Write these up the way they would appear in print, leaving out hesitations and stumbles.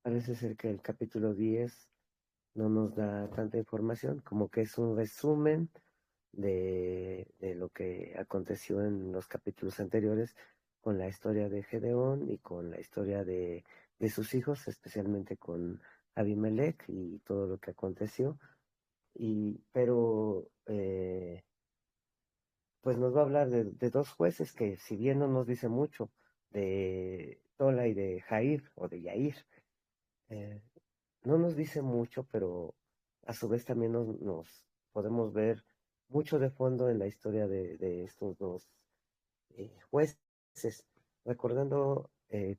Parece ser que el capítulo 10 no nos da tanta información, como que es un resumen de lo que aconteció en los capítulos anteriores con la historia de Gedeón y con la historia de sus hijos, especialmente con Abimelech y todo lo que aconteció. Pero pues nos va a hablar de dos jueces que, si bien no nos dice mucho, de Tola y de Jair o de Yair, eh, no nos dice mucho, pero a su vez también nos podemos ver mucho de fondo en la historia de estos dos jueces, recordando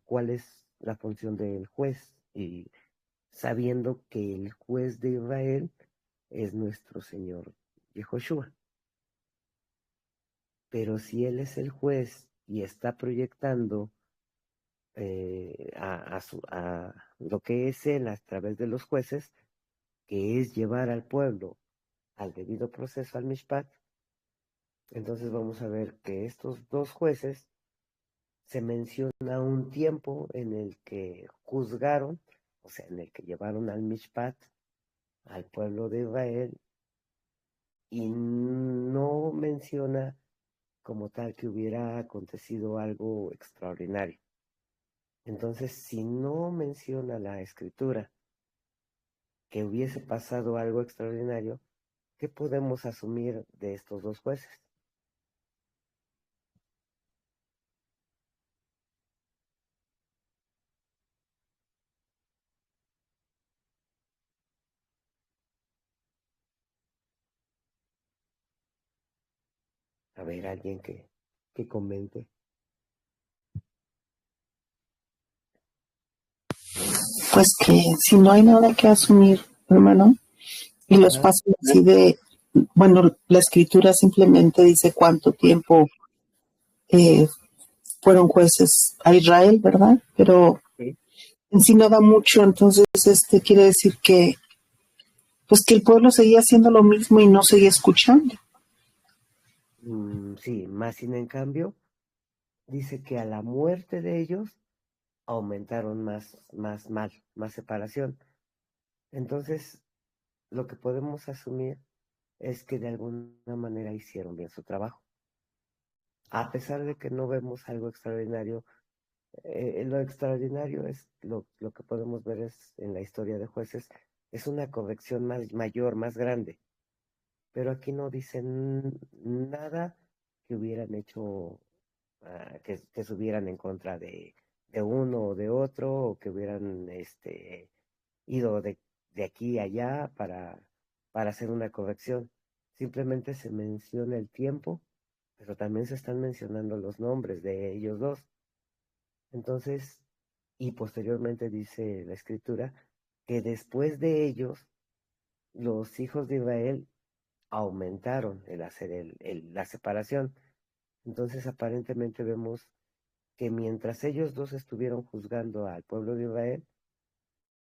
cuál es la función del juez y sabiendo que el juez de Israel es nuestro Señor Yehoshua. Pero si Él es el juez y está proyectando a lo que es Él a través de los jueces, que es llevar al pueblo al debido proceso, al Mishpat, entonces vamos a ver que estos dos jueces se menciona un tiempo en el que juzgaron, o sea, en el que llevaron al Mishpat al pueblo de Israel, y no menciona como tal que hubiera acontecido algo extraordinario. Entonces, si no menciona la escritura que hubiese pasado algo extraordinario, ¿qué podemos asumir de estos dos jueces? A ver, alguien que comente. Pues que si no hay nada que asumir, hermano, y los Ajá. pasos así de, bueno, la escritura simplemente dice cuánto tiempo eh, fueron jueces a Israel, ¿verdad? Pero Sí. en sí no da mucho, entonces quiere decir que, pues que el pueblo seguía haciendo lo mismo y no seguía escuchando. Sí, más sin en cambio, dice que a la muerte de ellos aumentaron más separación. Entonces, lo que podemos asumir es que de alguna manera hicieron bien su trabajo. A pesar de que no vemos algo extraordinario, lo extraordinario es lo que podemos ver es en la historia de jueces, es una corrección mayor, más grande. Pero aquí no dicen nada que hubieran hecho, que estuvieran en contra de uno o de otro, o que hubieran ido de aquí a allá para hacer una corrección. Simplemente se menciona el tiempo, pero también se están mencionando los nombres de ellos dos. Entonces, y posteriormente dice la escritura que después de ellos, los hijos de Israel aumentaron el hacer la separación. Entonces, aparentemente vemos que mientras ellos dos estuvieron juzgando al pueblo de Israel,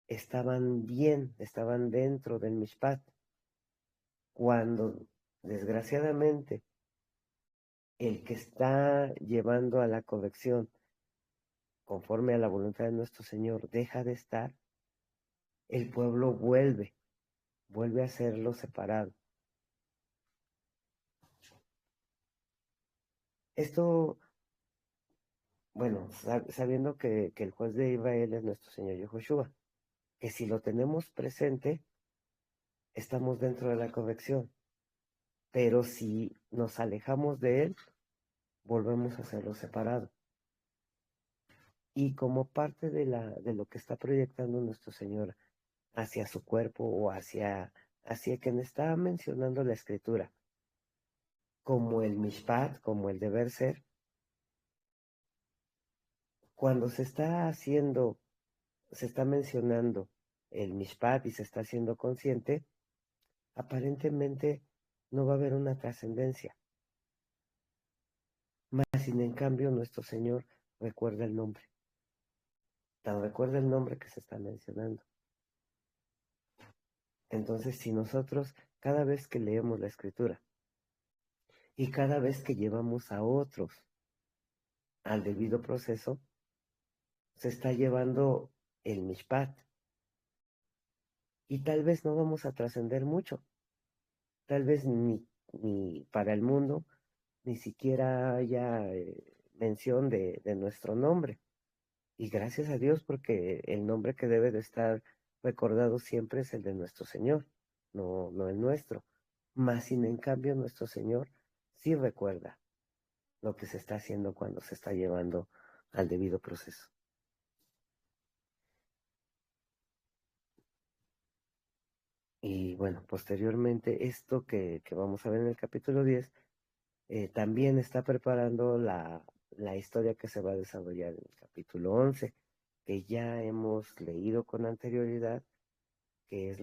estaban bien, estaban dentro del Mishpat. Cuando, desgraciadamente, el que está llevando a la corrección conforme a la voluntad de nuestro Señor deja de estar, el pueblo vuelve a serlo separado. Esto, bueno, sabiendo que el juez de Israel es nuestro Señor Yehoshua, que si lo tenemos presente, estamos dentro de la corrección, pero si nos alejamos de él, volvemos a serlo separado. Y como parte de lo que está proyectando nuestro Señor hacia su cuerpo o hacia quien está mencionando la escritura, como el mishpat, como el deber ser, cuando se está mencionando el mishpat y se está haciendo consciente, aparentemente no va a haber una trascendencia. Más sin en cambio, nuestro Señor recuerda el nombre. Tan recuerda el nombre que se está mencionando. Entonces, si nosotros, cada vez que leemos la escritura y cada vez que llevamos a otros al debido proceso, se está llevando el Mishpat. Y tal vez no vamos a trascender mucho, tal vez ni para el mundo, ni siquiera haya mención de nuestro nombre. Y gracias a Dios, porque el nombre que debe de estar recordado siempre es el de nuestro Señor, no el nuestro. Mas, sin en cambio, nuestro Señor sí recuerda lo que se está haciendo cuando se está llevando al debido proceso. Y bueno, posteriormente, esto que vamos a ver en el capítulo 10, también está preparando la historia que se va a desarrollar en el capítulo 11, que ya hemos leído con anterioridad, que es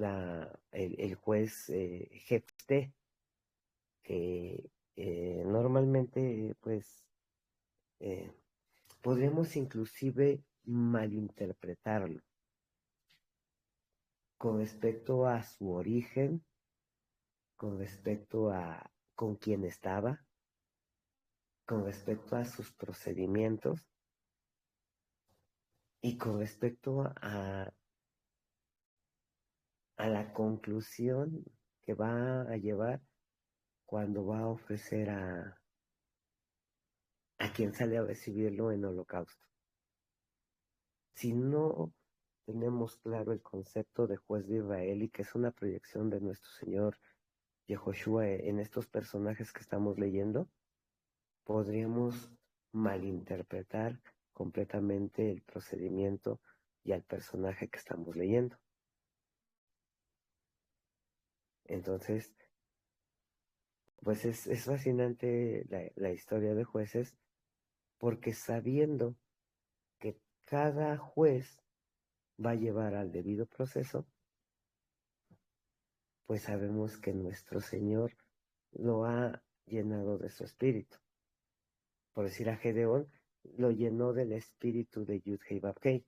el juez Jefté, que normalmente pues eh, podríamos inclusive malinterpretarlo con respecto a su origen, con respecto a con quién estaba, con respecto a sus procedimientos y con respecto a la conclusión que va a llevar cuando va a ofrecer a quien sale a recibirlo en holocausto. Si no tenemos claro el concepto de juez de Israel y que es una proyección de nuestro Señor Yehoshua en estos personajes que estamos leyendo, podríamos malinterpretar completamente el procedimiento y al personaje que estamos leyendo. Entonces, pues es fascinante la historia de jueces, porque sabiendo que cada juez va a llevar al debido proceso, pues sabemos que nuestro Señor lo ha llenado de su espíritu. Por decir, a Gedeón lo llenó del espíritu de Yud-Hei Vав-Hei,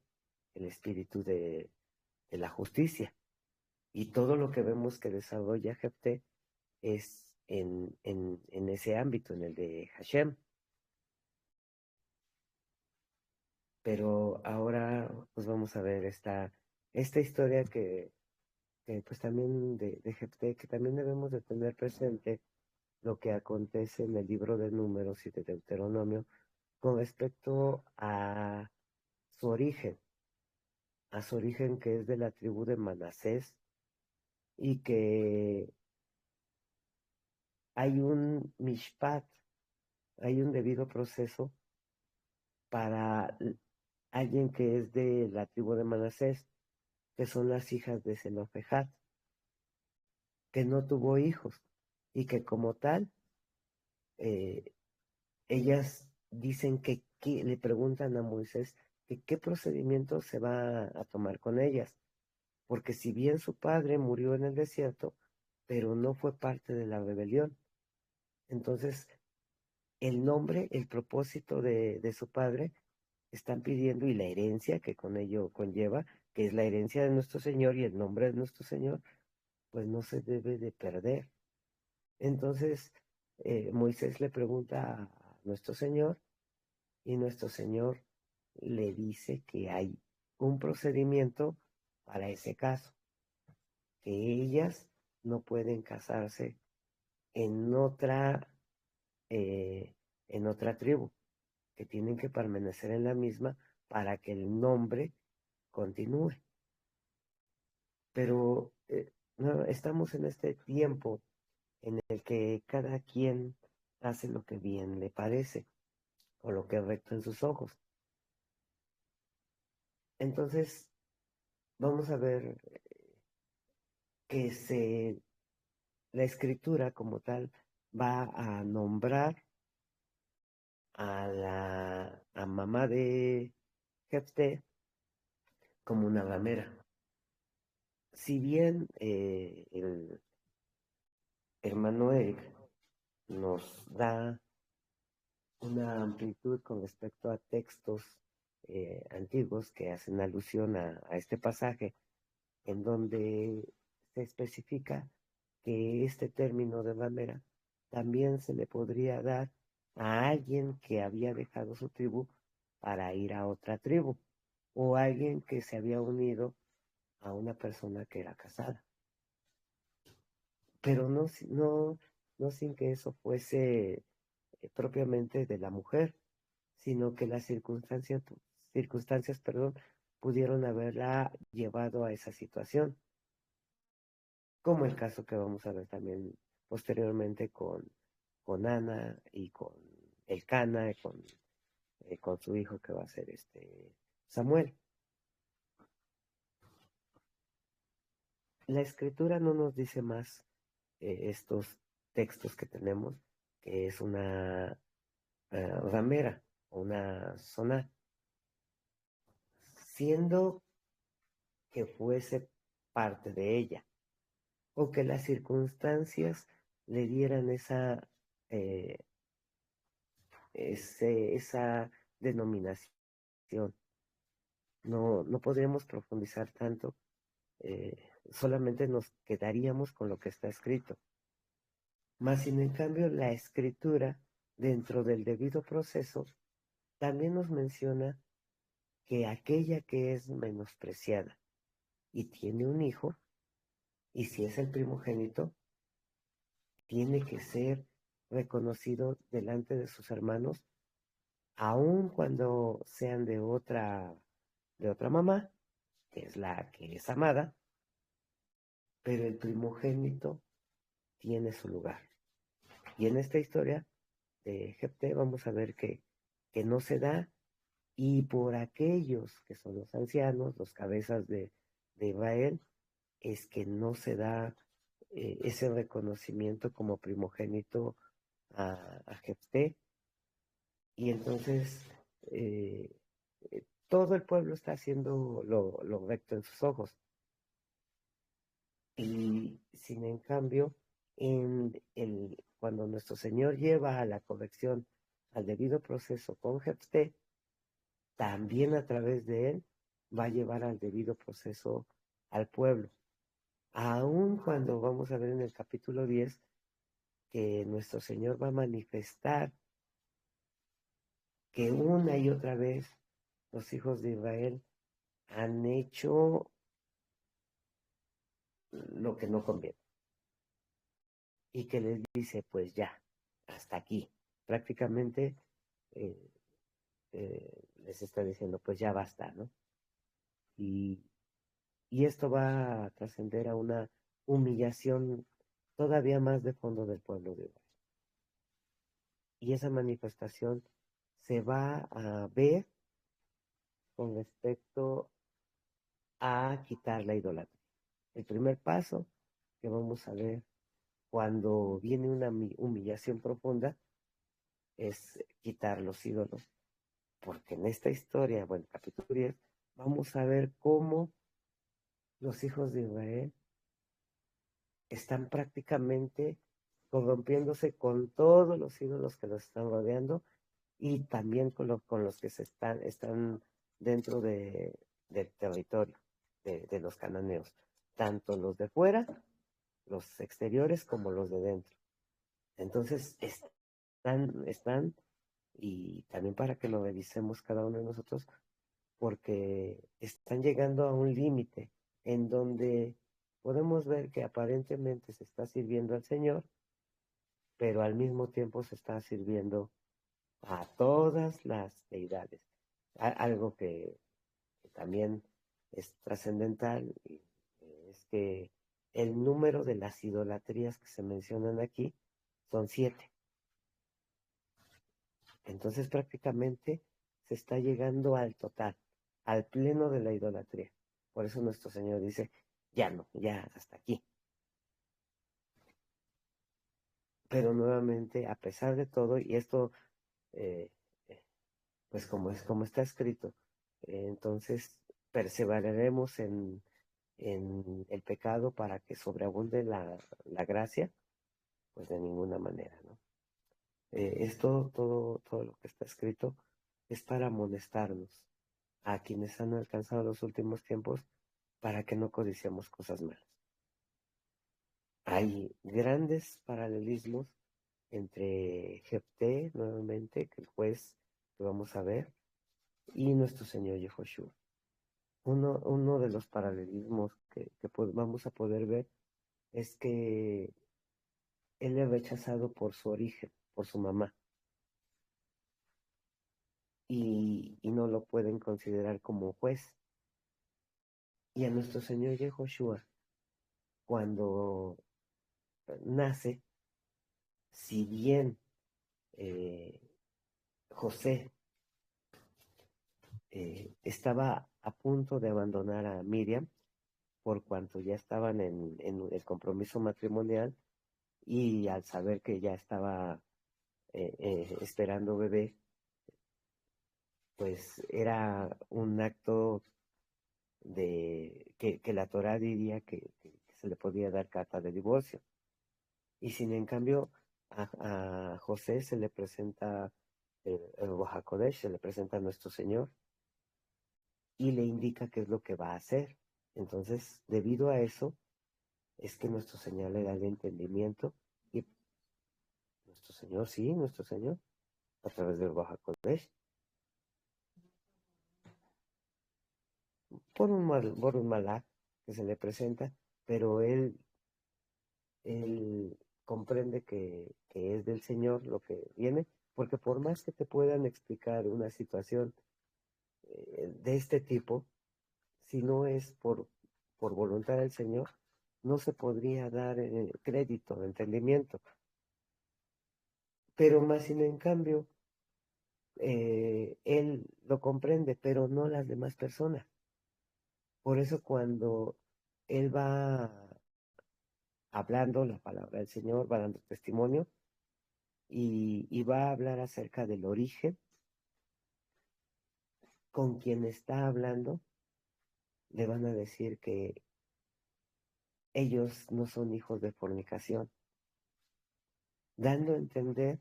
el espíritu de la justicia. Y todo lo que vemos que desarrolla Jefté es en ese ámbito, en el de Hashem. Pero ahora pues vamos a ver esta historia que pues también de Jefté, que también debemos de tener presente lo que acontece en el libro de Números y de Deuteronomio con respecto a su origen que es de la tribu de Manasés, y que hay un mishpat, hay un debido proceso para alguien que es de la tribu de Manasés, que son las hijas de Zelofejad, que no tuvo hijos y que como tal, eh, ellas dicen que le preguntan a Moisés que qué procedimiento se va a tomar con ellas, porque si bien su padre murió en el desierto, pero no fue parte de la rebelión. Entonces, el nombre, el propósito de su padre, están pidiendo, y la herencia que con ello conlleva, que es la herencia de nuestro Señor y el nombre de nuestro Señor, pues no se debe de perder. Entonces, Moisés le pregunta a nuestro Señor, y nuestro Señor le dice que hay un procedimiento para ese caso, que ellas no pueden casarse en otra, eh, en otra tribu, que tienen que permanecer en la misma para que el nombre continúe. Pero no, estamos en este tiempo en el que cada quien hace lo que bien le parece o lo que es recto en sus ojos. Entonces, vamos a ver que la escritura como tal va a nombrar a mamá de Jefté como una ramera. Si bien el hermano Eric nos da una amplitud con respecto a textos antiguos que hacen alusión a este pasaje, en donde se especifica que este término de ramera también se le podría dar a alguien que había dejado su tribu para ir a otra tribu. o alguien que se había unido a una persona que era casada. Pero no sin que eso fuese propiamente de la mujer, sino que las circunstancias, perdón, pudieron haberla llevado a esa situación, como el caso que vamos a ver también posteriormente con Ana y con Elcana, y con su hijo que va a ser Samuel. La escritura no nos dice más estos textos que tenemos, que es una ramera o una zona, siendo que fuese parte de ella, o que las circunstancias le dieran eh, esa denominación. No podríamos profundizar tanto, solamente nos quedaríamos con lo que está escrito. Más sin en cambio, la escritura, dentro del debido proceso, también nos menciona que aquella que es menospreciada y tiene un hijo, y si es el primogénito, tiene que ser reconocido delante de sus hermanos, aun cuando sean de otra mamá, que es la que es amada, pero el primogénito tiene su lugar. Y en esta historia de Jefté vamos a ver que no se da, y por aquellos que son los ancianos, los cabezas de Israel, es que no se da ese reconocimiento como primogénito a Jefté, y entonces todo el pueblo está haciendo lo recto en sus ojos. Y sin en cambio, cuando nuestro Señor lleva a la corrección al debido proceso con Jefté, también a través de él va a llevar al debido proceso al pueblo. Aun cuando vamos a ver en el capítulo 10 que nuestro Señor va a manifestar que una y otra vez los hijos de Israel han hecho lo que no conviene. Y que les dice, pues ya, hasta aquí. Prácticamente eh, les está diciendo, pues ya basta, ¿no? Y, y esto va a trascender a una humillación todavía más de fondo del pueblo de Israel. Y esa manifestación se va a ver con respecto a quitar la idolatría. El primer paso que vamos a ver cuando viene una humillación profunda es quitar los ídolos. Porque en esta historia, bueno, capítulo 10, vamos a ver cómo los hijos de Israel están prácticamente corrompiéndose con todos los ídolos que los están rodeando, y también con los que están dentro del territorio de los cananeos, tanto los de fuera, los exteriores, como los de dentro. Entonces, están, y también para que lo revisemos cada uno de nosotros, porque están llegando a un límite en donde podemos ver que aparentemente se está sirviendo al Señor, pero al mismo tiempo se está sirviendo a todas las deidades. Algo que también es trascendental, es que el número de las idolatrías que se mencionan aquí son 7. Entonces prácticamente se está llegando al total, al pleno de la idolatría. Por eso nuestro Señor dice, ya no, ya hasta aquí. Pero nuevamente, a pesar de todo, y esto, eh, pues como está escrito, entonces perseveraremos en el pecado para que sobreabunde la gracia, pues de ninguna manera, ¿no? Esto, todo lo que está escrito es para amonestarnos a quienes han alcanzado los últimos tiempos, para que no codiciemos cosas malas. Hay grandes paralelismos entre Jefté, nuevamente, que el juez que vamos a ver, y nuestro Señor Yehoshua. Uno de los paralelismos que vamos a poder ver es que él es rechazado por su origen, por su mamá, y no lo pueden considerar como juez. Y a nuestro Señor Yehoshua, cuando nace, si bien eh, José estaba a punto de abandonar a Miriam, por cuanto ya estaban en el compromiso matrimonial, y al saber que ya estaba esperando bebé, pues era un acto que la Torá diría que se le podía dar carta de divorcio. Y sin en cambio a José se le presenta el Ruach HaKodesh, se le presenta a nuestro Señor y le indica qué es lo que va a hacer. Entonces, debido a eso, es que nuestro Señor le da el entendimiento, y nuestro Señor, sí, nuestro Señor, a través del Ruach HaKodesh, por un malach que se le presenta, pero él comprende que es del Señor lo que viene, porque por más que te puedan explicar una situación de este tipo, si no es por voluntad del Señor, no se podría dar crédito, entendimiento. Pero más sin en cambio, él lo comprende, pero no las demás personas. Por eso cuando él va hablando la palabra del Señor, va dando testimonio y va a hablar acerca del origen, con quien está hablando, le van a decir que ellos no son hijos de fornicación, dando a entender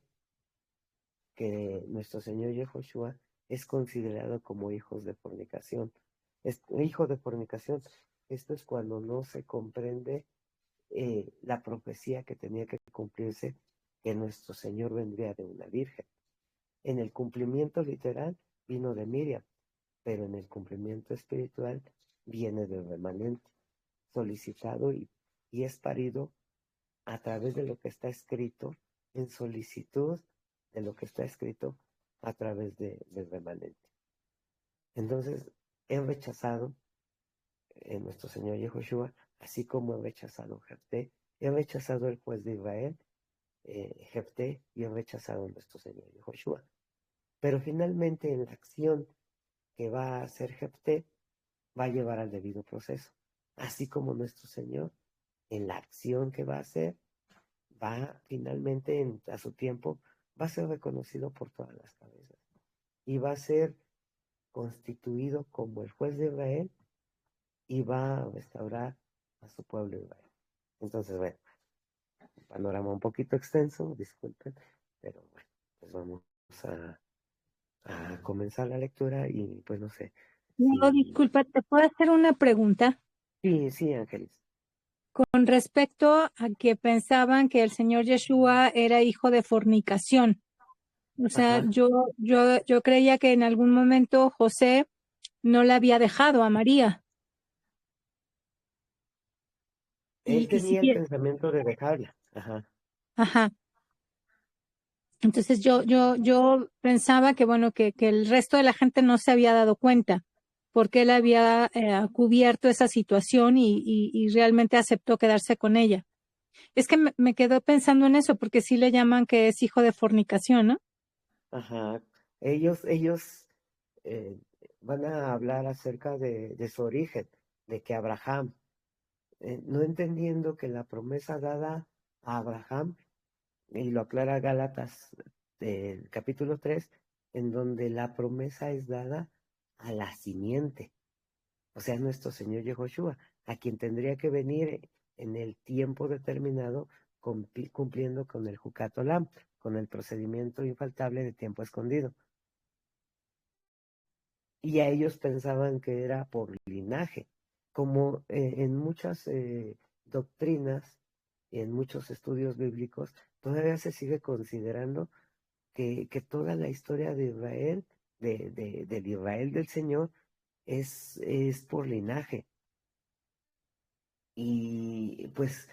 que nuestro Señor Yehoshua es considerado como hijos de fornicación. Hijo de fornicación. Esto es cuando no se comprende la profecía que tenía que cumplirse, que nuestro Señor vendría de una virgen. En el cumplimiento literal vino de Miriam, pero en el cumplimiento espiritual viene del remanente, solicitado y es parido a través de lo que está escrito, en solicitud de lo que está escrito a través del remanente. Entonces, he rechazado en nuestro Señor Yehoshua, así como he rechazado Jefté, he rechazado el juez de Israel, Jefté, y he rechazado a nuestro Señor Yehoshua. Pero finalmente en la acción que va a hacer Jefté, va a llevar al debido proceso. Así como nuestro Señor, en la acción que va a hacer, va finalmente a su tiempo, va a ser reconocido por todas las cabezas y va a ser constituido como el juez de Israel y va a restaurar a su pueblo Israel. Entonces, bueno, un panorama un poquito extenso, disculpen, pero bueno, pues vamos a comenzar la lectura y pues no sé No, si... disculpa, ¿te puedo hacer una pregunta? Sí, sí, Ángeles. Con respecto a que pensaban que el señor Yeshua era hijo de fornicación. O sea, Ajá. yo creía que en algún momento José no le había dejado a María. Él Y sí, tenía el pensamiento de dejarla. Ajá. ajá. Entonces yo pensaba que bueno, que el resto de la gente no se había dado cuenta, porque él había cubierto esa situación y realmente aceptó quedarse con ella. Es que me quedo pensando en eso, porque sí le llaman que es hijo de fornicación, ¿no? Ajá. Ellos eh, van a hablar acerca de su origen, de que Abraham, no entendiendo que la promesa dada a Abraham, y lo aclara Gálatas del capítulo 3, en donde la promesa es dada a la simiente, o sea, nuestro Señor Yehoshua, a quien tendría que venir en el tiempo determinado, cumpliendo con el Jucat Olam, con el procedimiento infaltable de tiempo escondido. Y a ellos pensaban que era por linaje, como en muchas doctrinas y en muchos estudios bíblicos, todavía se sigue considerando que toda la historia de Israel, del Israel del Señor, es por linaje. Y pues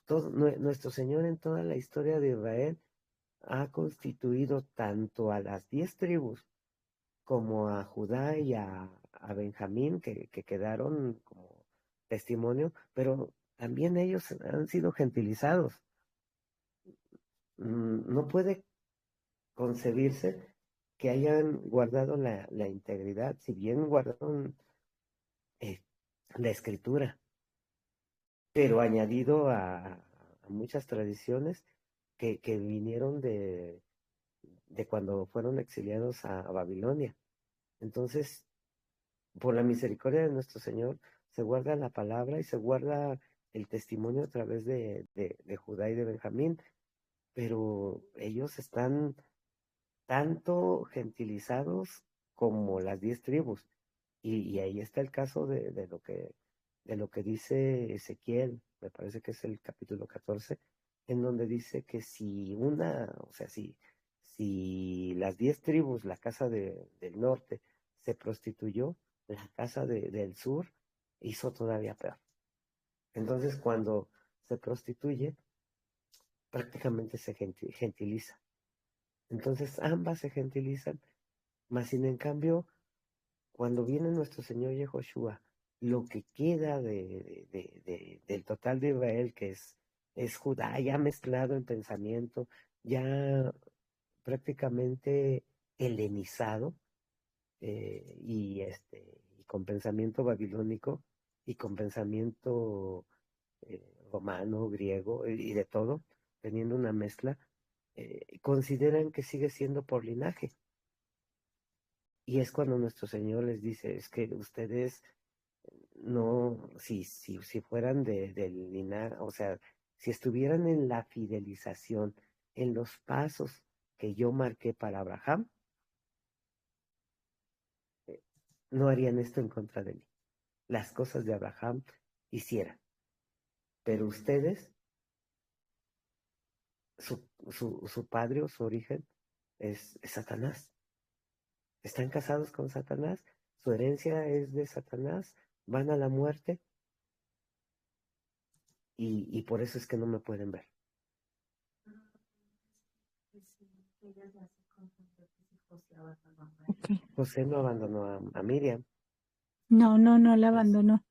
nuestro Señor en toda la historia de Israel ha constituido tanto a las 10 tribus como a Judá y a Benjamín, que quedaron como testimonio, pero también ellos han sido gentilizados. No puede concebirse que hayan guardado la integridad, si bien guardaron eh, la escritura, pero añadido a muchas tradiciones que vinieron de cuando fueron exiliados a Babilonia. Entonces, por la misericordia de nuestro Señor, se guarda la palabra y se guarda el testimonio a través de Judá y de Benjamín, pero ellos están tanto gentilizados como las 10 tribus. Y ahí está el caso de lo que dice Ezequiel, me parece que es el capítulo 14, en donde dice que si las 10 tribus, la casa del norte, se prostituyó, la casa del sur hizo todavía peor. Entonces, cuando se prostituye, prácticamente se gentiliza. Entonces, ambas se gentilizan, mas sin en cambio, cuando viene nuestro Señor Yehoshua, lo que queda del total de Israel, que es Judá, ya mezclado en pensamiento, ya prácticamente helenizado, y con pensamiento babilónico y con pensamiento romano, griego y de todo, teniendo una mezcla, consideran que sigue siendo por linaje. Y es cuando nuestro Señor les dice, es que ustedes no, si fueran del linaje, o sea, si estuvieran en la fidelización, en los pasos que yo marqué para Abraham, no harían esto en contra de mí. Las cosas de Abraham hicieran. Pero ustedes, su padre o su origen es Satanás. Están casados con Satanás, su herencia es de Satanás, van a la muerte y por eso es que no me pueden ver. Okay. José no abandonó a Miriam. No la abandonó.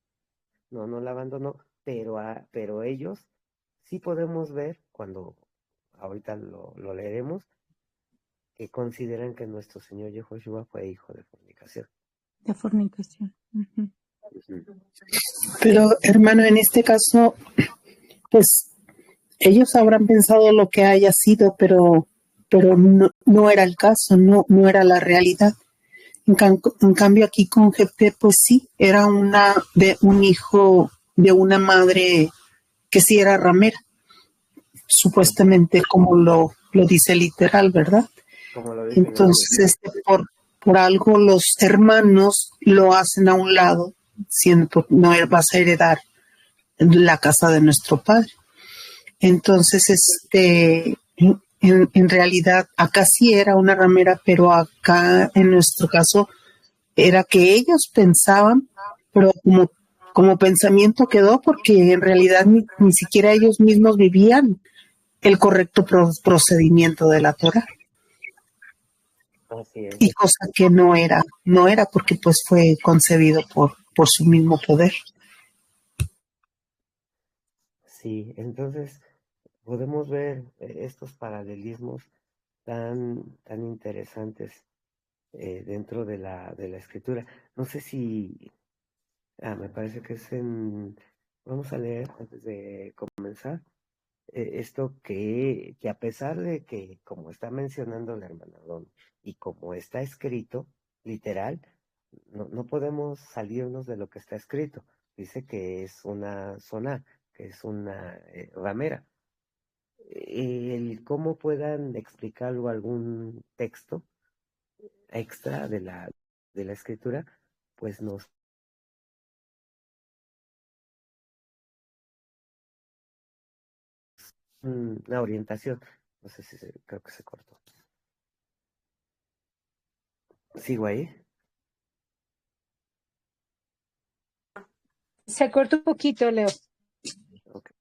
No la abandonó, pero ellos sí podemos ver, cuando ahorita lo leeremos, que consideran que nuestro Señor Yehoshua fue hijo de fornicación. De fornicación. Uh-huh. Pero hermano, en este caso, pues ellos habrán pensado lo que haya sido, pero no era el caso, no era la realidad. En cambio aquí con Jefté, pues sí, era un hijo de una madre que sí era ramera, supuestamente como lo dice literal, ¿verdad? Como lo dice la Entonces, por algo los hermanos lo hacen a un lado, siendo no vas a heredar la casa de nuestro padre. Entonces, en realidad, acá sí era una ramera, pero acá en nuestro caso era que ellos pensaban, pero como pensamiento quedó porque en realidad ni siquiera ellos mismos vivían el correcto procedimiento de la Torah. Así es. Y cosa que no era porque pues fue concebido por su mismo poder. Sí, entonces podemos ver estos paralelismos tan interesantes dentro de la escritura. No sé si, me parece que vamos a leer antes de comenzar, esto que a pesar de que, como está mencionando la hermana Don, y como está escrito, literal, no podemos salirnos de lo que está escrito. Dice que es una zona, que es una ramera. El cómo puedan explicarlo algún texto extra de la escritura, pues nos una orientación. No sé si creo que se cortó. ¿Sigo ahí? Se cortó un poquito, Leo. Okay.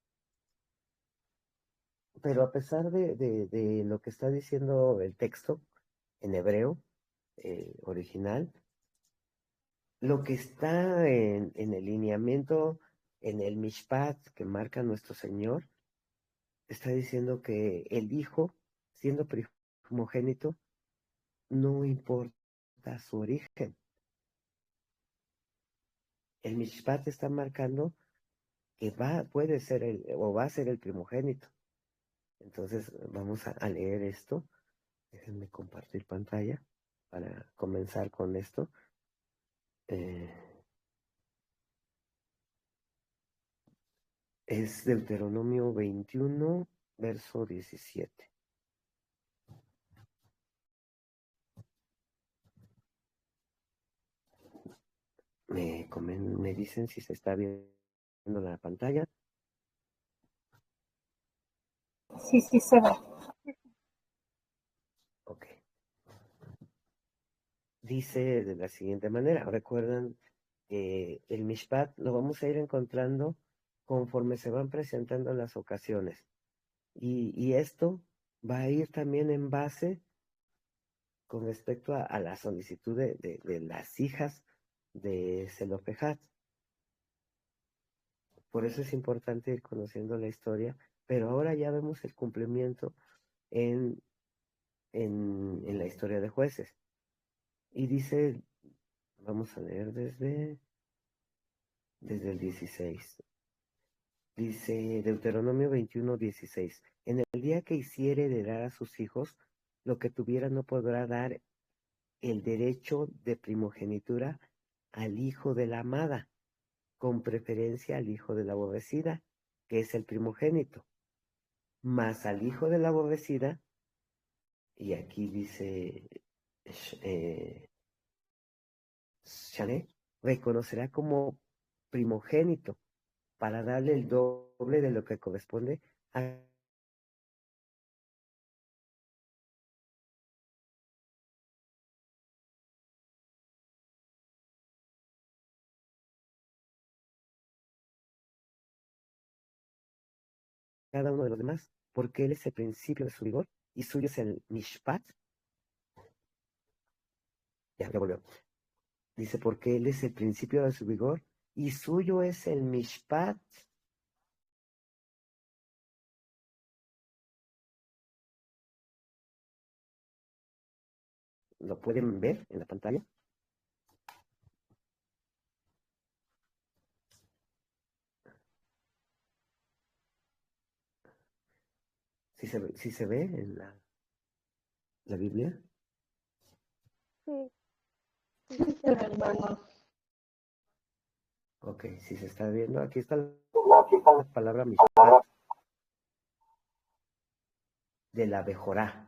Pero a pesar de lo que está diciendo el texto en hebreo original, lo que está en el lineamiento, en el Mishpat que marca nuestro Señor, está diciendo que el Hijo, siendo primogénito, no importa su origen. El Mishpat está marcando que puede ser o va a ser el primogénito. Entonces vamos a leer esto. Déjenme compartir pantalla para comenzar con esto. Es Deuteronomio 21, verso 17. Me dicen si se está viendo la pantalla. Sí, sí, se ve. Ok. Dice de la siguiente manera. Recuerdan que el Mishpat lo vamos a ir encontrando conforme se van presentando las ocasiones. Y esto va a ir también en base con respecto a la solicitud de las hijas de Zelofejat. Por eso es importante ir conociendo la historia, pero ahora ya vemos el cumplimiento en la historia de Jueces. Y dice, vamos a leer desde el 16. Dice Deuteronomio 21, 16. En el día que hiciere heredar a sus hijos, lo que tuviera no podrá dar el derecho de primogenitura al hijo de la amada, con preferencia al hijo de la aborrecida, que es el primogénito, más al hijo de la aborrecida, y aquí dice Shané, reconocerá como primogénito para darle el doble de lo que corresponde a cada uno de los demás, porque él es el principio de su vigor y suyo es el mishpat. Ya volvió. Dice, porque él es el principio de su vigor y suyo es el mishpat. ¿Lo pueden ver en la pantalla? ¿Sí se ve en la Biblia? Sí, sí, hermano. Ok, si se está viendo, aquí está la palabra mishpat de la Bejorá.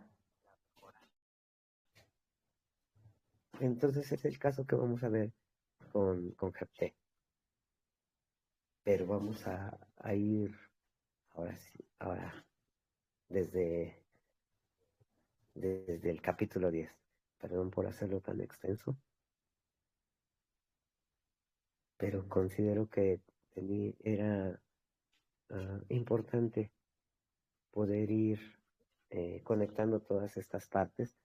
Entonces es el caso que vamos a ver con Jefté. Pero vamos a ir ahora sí, ahora desde el capítulo 10. Perdón por hacerlo tan extenso, pero considero que era importante poder ir conectando todas estas partes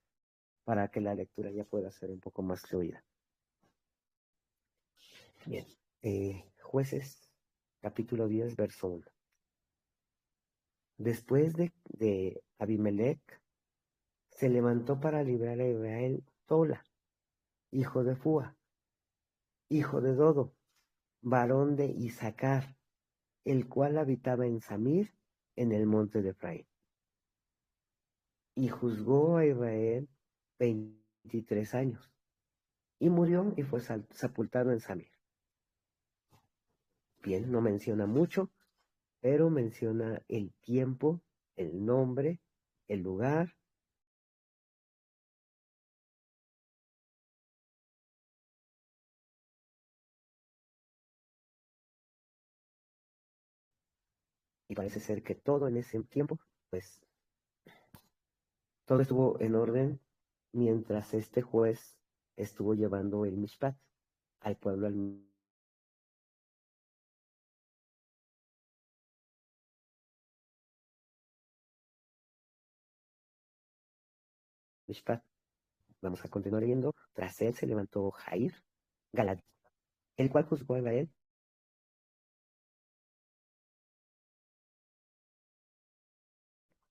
para que la lectura ya pueda ser un poco más fluida. Bien, Jueces, capítulo 10, verso 1. Después de Abimelech, se levantó para librar a Israel Tola, hijo de Fua, hijo de Dodo, varón de Isaacar, el cual habitaba en Samir, en el monte de Efraín. Y juzgó a Israel 23 años, y murió y fue sepultado en Samir. Bien, no menciona mucho, pero menciona el tiempo, el nombre, el lugar. Y parece ser que todo en ese tiempo, pues, todo estuvo en orden mientras este juez estuvo llevando el mishpat al pueblo al Mishpat. Vamos a continuar leyendo. Tras él se levantó Jair Galad, el cual juzgó a Israel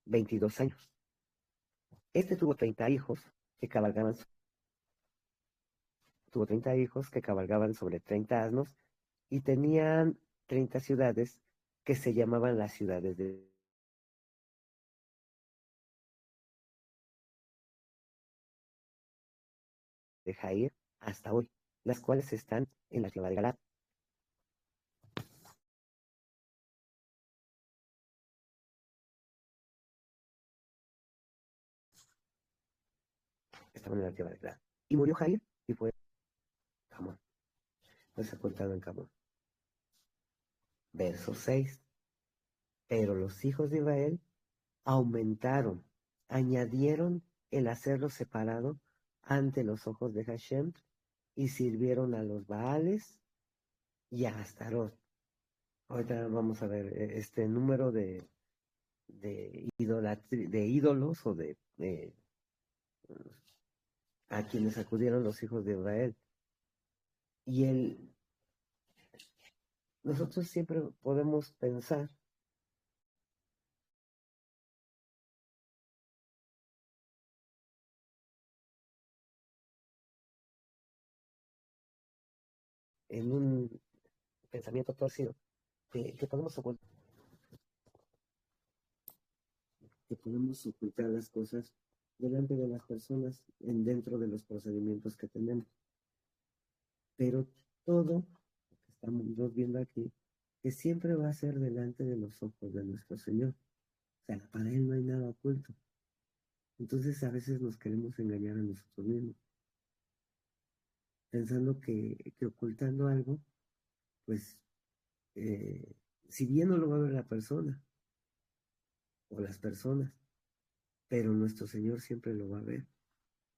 22 años. Este tuvo 30 hijos que cabalgaban sobre 30 asnos y tenían 30 ciudades que se llamaban las ciudades de Jair hasta hoy, las cuales están en la tierra de Galad. Estaban en la tierra de Galad. Y murió Jair y fue Camón. No se ha contado en Camón. Verso 6. Pero los hijos de Israel aumentaron, añadieron el hacerlo separado ante los ojos de Hashem y sirvieron a los Baales y a Astarot. Ahorita vamos a ver este número de ídolos o a quienes acudieron los hijos de Israel. Y nosotros siempre podemos pensar en un pensamiento torcido que podemos ocultar las cosas delante de las personas dentro de los procedimientos que tenemos. Pero todo lo que estamos viendo aquí, que siempre va a ser delante de los ojos de nuestro Señor. O sea, para Él no hay nada oculto. Entonces a veces nos queremos engañar a nosotros mismos, pensando que ocultando algo, pues, si bien no lo va a ver la persona o las personas, pero nuestro Señor siempre lo va a ver.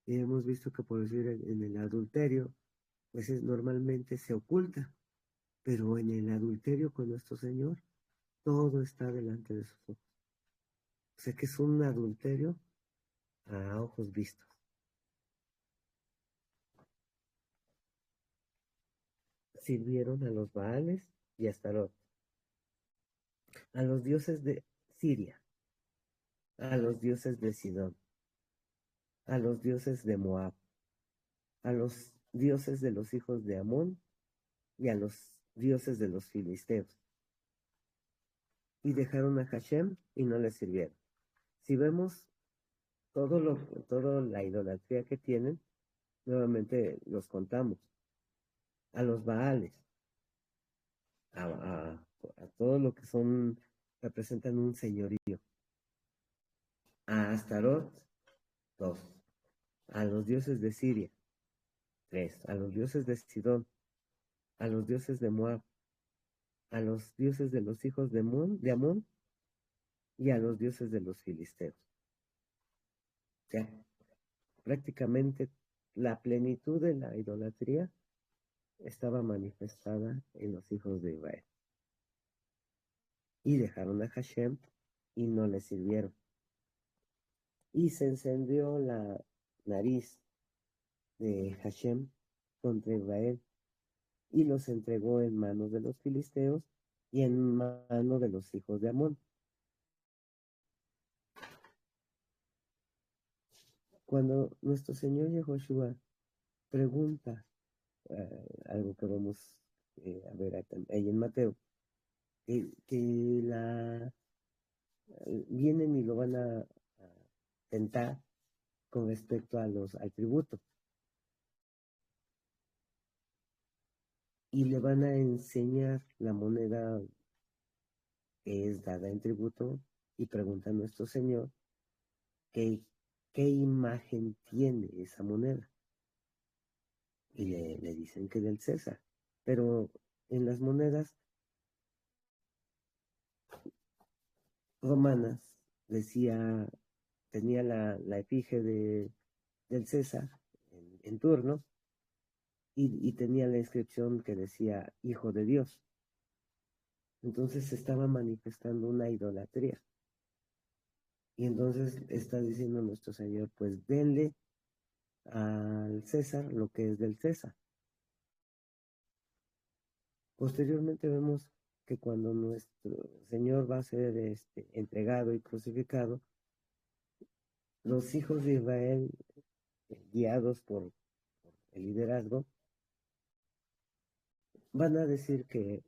Y hemos visto que, por decir, en el adulterio, pues normalmente se oculta, pero en el adulterio con nuestro Señor, todo está delante de sus ojos. O sea que es un adulterio a ojos vistos. Sirvieron a los Baales y a Astarot, a los dioses de Siria, a los dioses de Sidón, a los dioses de Moab, a los dioses de los hijos de Amón y a los dioses de los filisteos. Y dejaron a Hashem y no le sirvieron. Si vemos toda la idolatría que tienen, nuevamente los contamos. A los Baales, a todo lo que representan un señorío. A Astarot, 2. A los dioses de Siria, 3. A los dioses de Sidón, a los dioses de Moab, a los dioses de los hijos de Amón y a los dioses de los filisteos. O sea, prácticamente la plenitud de la idolatría estaba manifestada en los hijos de Israel. Y dejaron a Hashem y no le sirvieron. Y se encendió la nariz de Hashem contra Israel y los entregó en manos de los filisteos y en manos de los hijos de Amón. Cuando nuestro Señor Yehoshua pregunta algo que vamos a ver ahí en Mateo, que vienen y lo van a tentar con respecto al tributo. Y le van a enseñar la moneda que es dada en tributo y pregunta a nuestro Señor qué imagen tiene esa moneda. Y le dicen que del César. Pero en las monedas romanas tenía la efigie del César en turno y tenía la inscripción que decía Hijo de Dios. Entonces se estaba manifestando una idolatría. Y entonces está diciendo nuestro Señor, pues denle al César lo que es del César. Posteriormente vemos que cuando nuestro Señor va a ser entregado y crucificado, los hijos de Israel, guiados por el liderazgo, van a decir que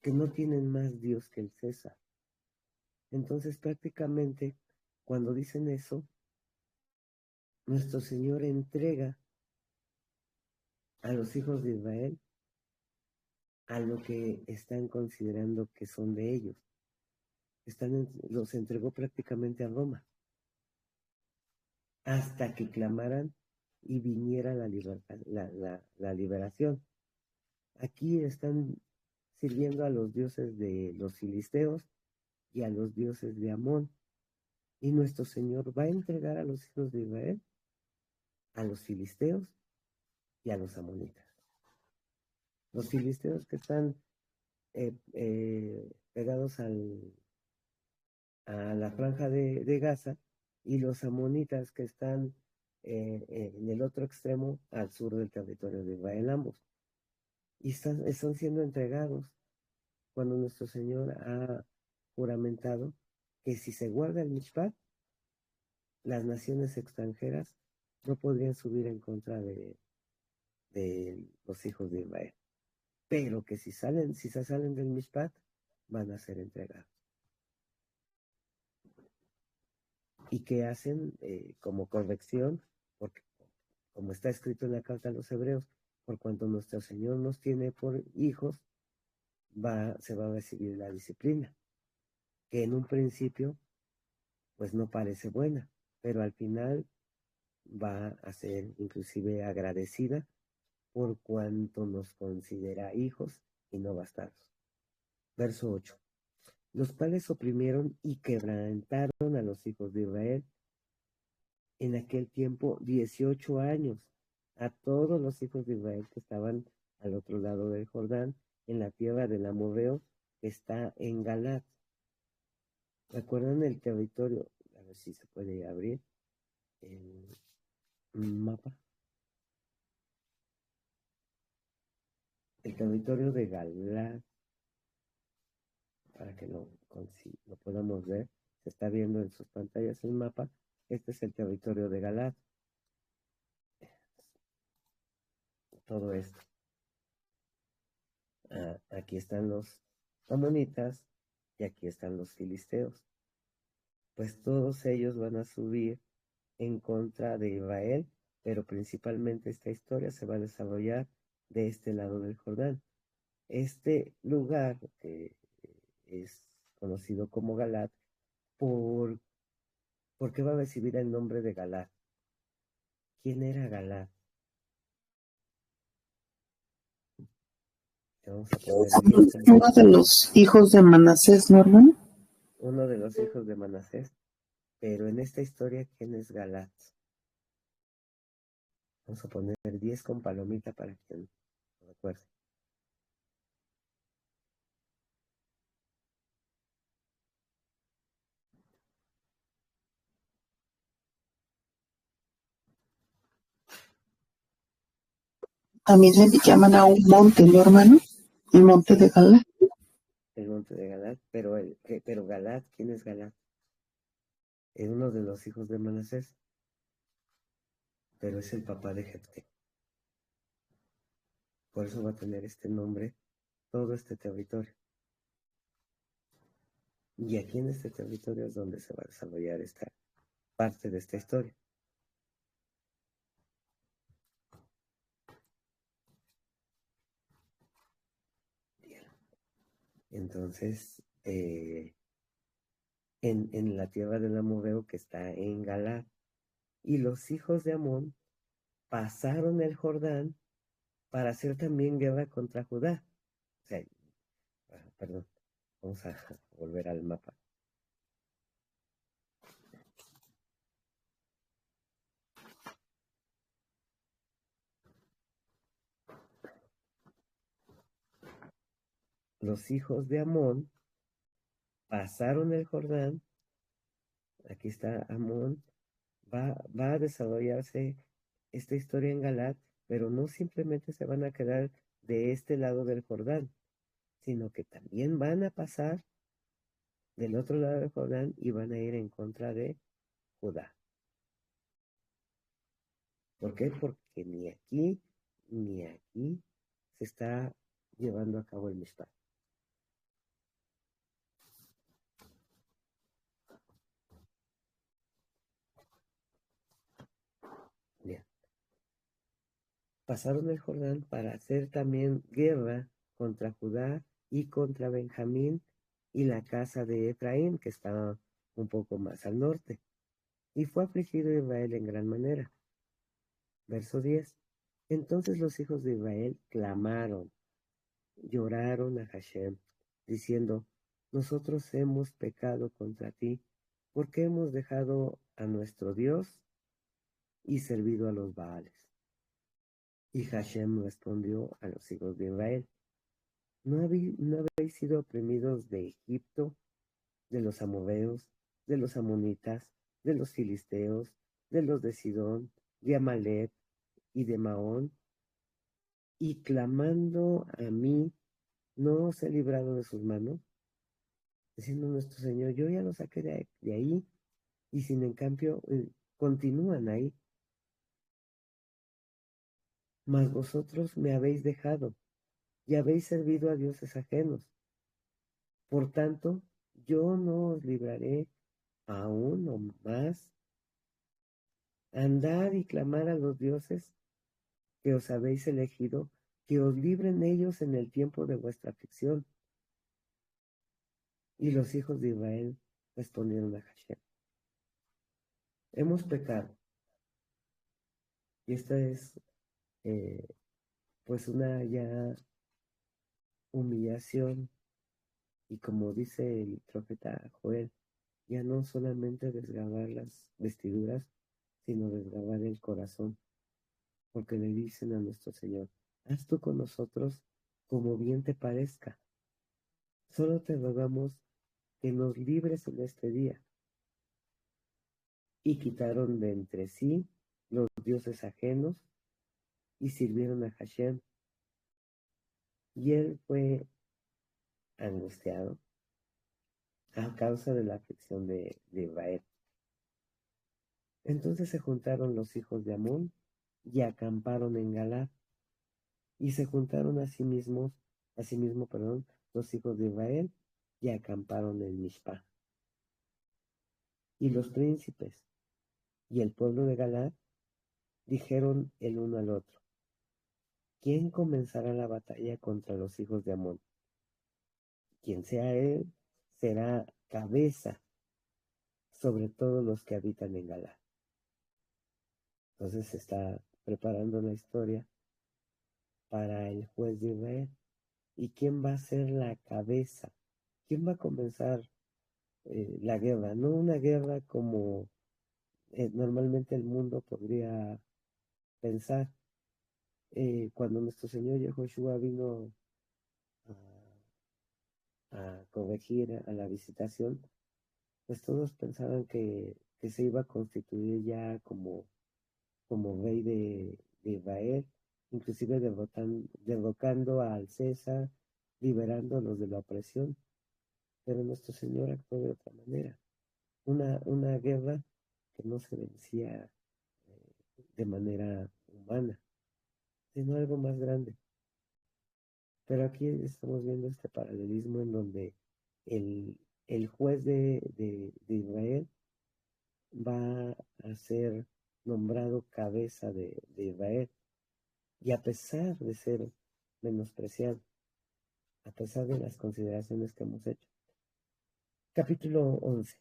no tienen más Dios que el César. Entonces prácticamente cuando dicen eso, nuestro Señor entrega a los hijos de Israel a lo que están considerando que son de ellos. Los entregó prácticamente a Roma, hasta que clamaran y viniera la liberación. Aquí están sirviendo a los dioses de los filisteos y a los dioses de Amón. Y nuestro Señor va a entregar a los hijos de Israel a los filisteos y a los amonitas. Los filisteos que están pegados a la franja de Gaza, y los amonitas que están en el otro extremo al sur del territorio de Israel, ambos. Y están siendo entregados cuando nuestro Señor ha juramentado que si se guarda el Mishpat, las naciones extranjeras no podrían subir en contra de los hijos de Israel, pero que si se salen del Mishpat, van a ser entregados. Y que hacen como corrección, porque como está escrito en la carta a los hebreos, por cuanto nuestro Señor nos tiene por hijos, se va a recibir la disciplina, que en un principio pues no parece buena, pero al final va a ser inclusive agradecida por cuanto nos considera hijos y no bastardos. Verso 8. Los cuales oprimieron y quebrantaron a los hijos de Israel en aquel tiempo 18 años, a todos los hijos de Israel que estaban al otro lado del Jordán, en la tierra del amorreo que está en Galat. ¿Recuerdan el territorio? A ver si se puede abrir el mapa. El territorio de Galat, para que lo podamos ver, se está viendo en sus pantallas el mapa. Este es el territorio de Galat. Todo esto. Aquí están los amonitas y aquí están los filisteos. Pues todos ellos van a subir en contra de Israel, pero principalmente esta historia se va a desarrollar de este lado del Jordán. Este lugar es conocido como Galat porque va a recibir el nombre de Galat. ¿Quién era Galat? Vamos a poner Uno de los hijos de Manasés, ¿no, hermano? Uno de los hijos de Manasés. Pero en esta historia, ¿quién es Galat? Vamos a poner 10 con palomita para quien lo recuerde. También le llaman a un monte, ¿no, hermano? El monte de Galat. El monte de Galat, pero Galat, ¿quién es Galat? Es uno de los hijos de Manasés, pero es el papá de Jefté. Por eso va a tener este nombre todo este territorio. Y aquí en este territorio es donde se va a desarrollar esta parte de esta historia. Bien. Entonces, en la tierra del amorreo que está en Galat, y los hijos de Amón pasaron el Jordán para hacer también guerra contra Judá. O sea, perdón, vamos a volver al mapa. Los hijos de Amón pasaron el Jordán aquí está Amón, va a desarrollarse esta historia en Galat, pero no simplemente se van a quedar de este lado del Jordán, sino que también van a pasar del otro lado del Jordán y van a ir en contra de Judá. ¿Por qué? Porque ni aquí se está llevando a cabo el Mishpat. Bien. Pasaron el Jordán para hacer también guerra contra Judá y contra Benjamín y la casa de Efraín, que estaba un poco más al norte. Y fue afligido Israel en gran manera. Verso 10. Entonces los hijos de Israel clamaron, lloraron a Hashem, diciendo, nosotros hemos pecado contra ti, porque hemos dejado a nuestro Dios y servido a los Baales. Y Hashem respondió a los hijos de Israel, ¿no habéis sido oprimidos de Egipto, de los amorreos, de los amonitas, de los filisteos, de los de Sidón, de Amalek y de Maón? Y clamando a mí, ¿no os he librado de sus manos? Diciendo nuestro Señor, yo ya los saqué de ahí, y sin en cambio continúan ahí. Mas vosotros me habéis dejado, y habéis servido a dioses ajenos. Por tanto, yo no os libraré aún o más. Andad y clamad a los dioses que os habéis elegido, que os libren ellos en el tiempo de vuestra aflicción. Y los hijos de Israel respondieron a Hashem, hemos pecado. Y esta es pues una ya humillación, y como dice el profeta Joel, ya no solamente desgarrar las vestiduras, sino desgarrar el corazón, porque le dicen a nuestro Señor, haz tú con nosotros como bien te parezca. Solo te rogamos que nos libres en este día. Y quitaron de entre sí los dioses ajenos y sirvieron a Hashem. Y él fue angustiado a causa de la aflicción de Israel. Entonces se juntaron los hijos de Amón y acamparon en Galad. Y se juntaron asimismo, los hijos de Israel y acamparon en Mishpah. Y los príncipes y el pueblo de Galad dijeron el uno al otro, ¿quién comenzará la batalla contra los hijos de Amón? Quien sea él, será cabeza sobre todos los que habitan en Galad. Entonces se está preparando una historia para el juez de Israel. ¿Y quién va a ser la cabeza? ¿Quién va a comenzar la guerra? No una guerra como normalmente el mundo podría pensar. Cuando nuestro Señor Yahushua vino a corregir a la visitación, pues todos pensaban que se iba a constituir ya como rey de Israel, inclusive derrocando al César, liberándolos de la opresión. Pero nuestro Señor actuó de otra manera. Una guerra que no se vencía de manera humana, sino algo más grande. Pero aquí estamos viendo este paralelismo en donde el juez de Israel va a ser nombrado cabeza de Israel. Y a pesar de ser menospreciado, a pesar de las consideraciones que hemos hecho. Capítulo 11,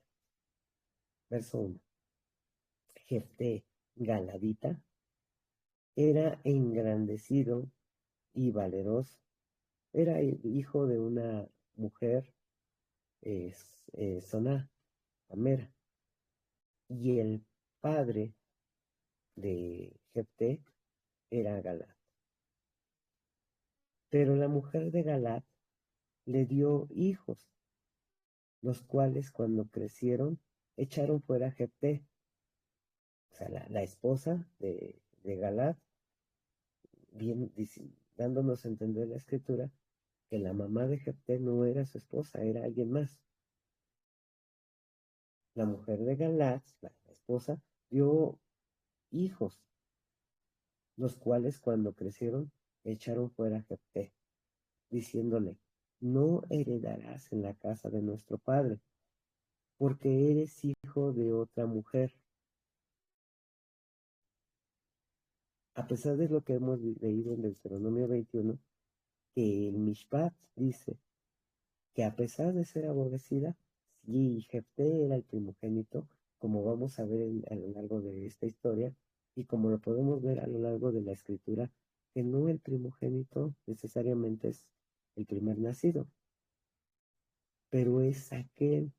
verso 1. Jefté Galadita era engrandecido y valeroso. Era hijo de una mujer, Soná, Amera. Y el padre de Jefté era Galad. Pero la mujer de Galad le dio hijos, los cuales cuando crecieron echaron fuera a Jefté, o sea, la esposa de Galaad, bien, dándonos a entender la escritura que la mamá de Jefté no era su esposa, era alguien más. La mujer de Galaad, la esposa, dio hijos, los cuales cuando crecieron echaron fuera a Jefté, diciéndole, no heredarás en la casa de nuestro padre, porque eres hijo de otra mujer. A pesar de lo que hemos leído en Deuteronomio 21, que el Mishpat dice que a pesar de ser aborrecida, sí, Jefté era el primogénito, como vamos a ver a lo largo de esta historia, y como lo podemos ver a lo largo de la escritura, que no el primogénito necesariamente es el primer nacido, pero es aquel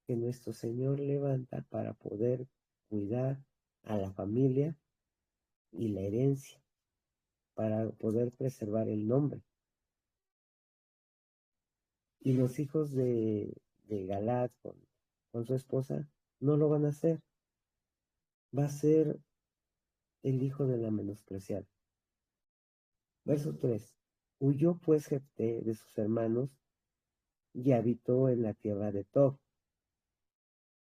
que nuestro Señor levanta para poder cuidar a la familia y la herencia, para poder preservar el nombre. Y los hijos de Galaad con su esposa no lo van a hacer. Va a ser el hijo de la menospreciada. Verso 3. Huyó pues Jefté de sus hermanos y habitó en la tierra de Tob.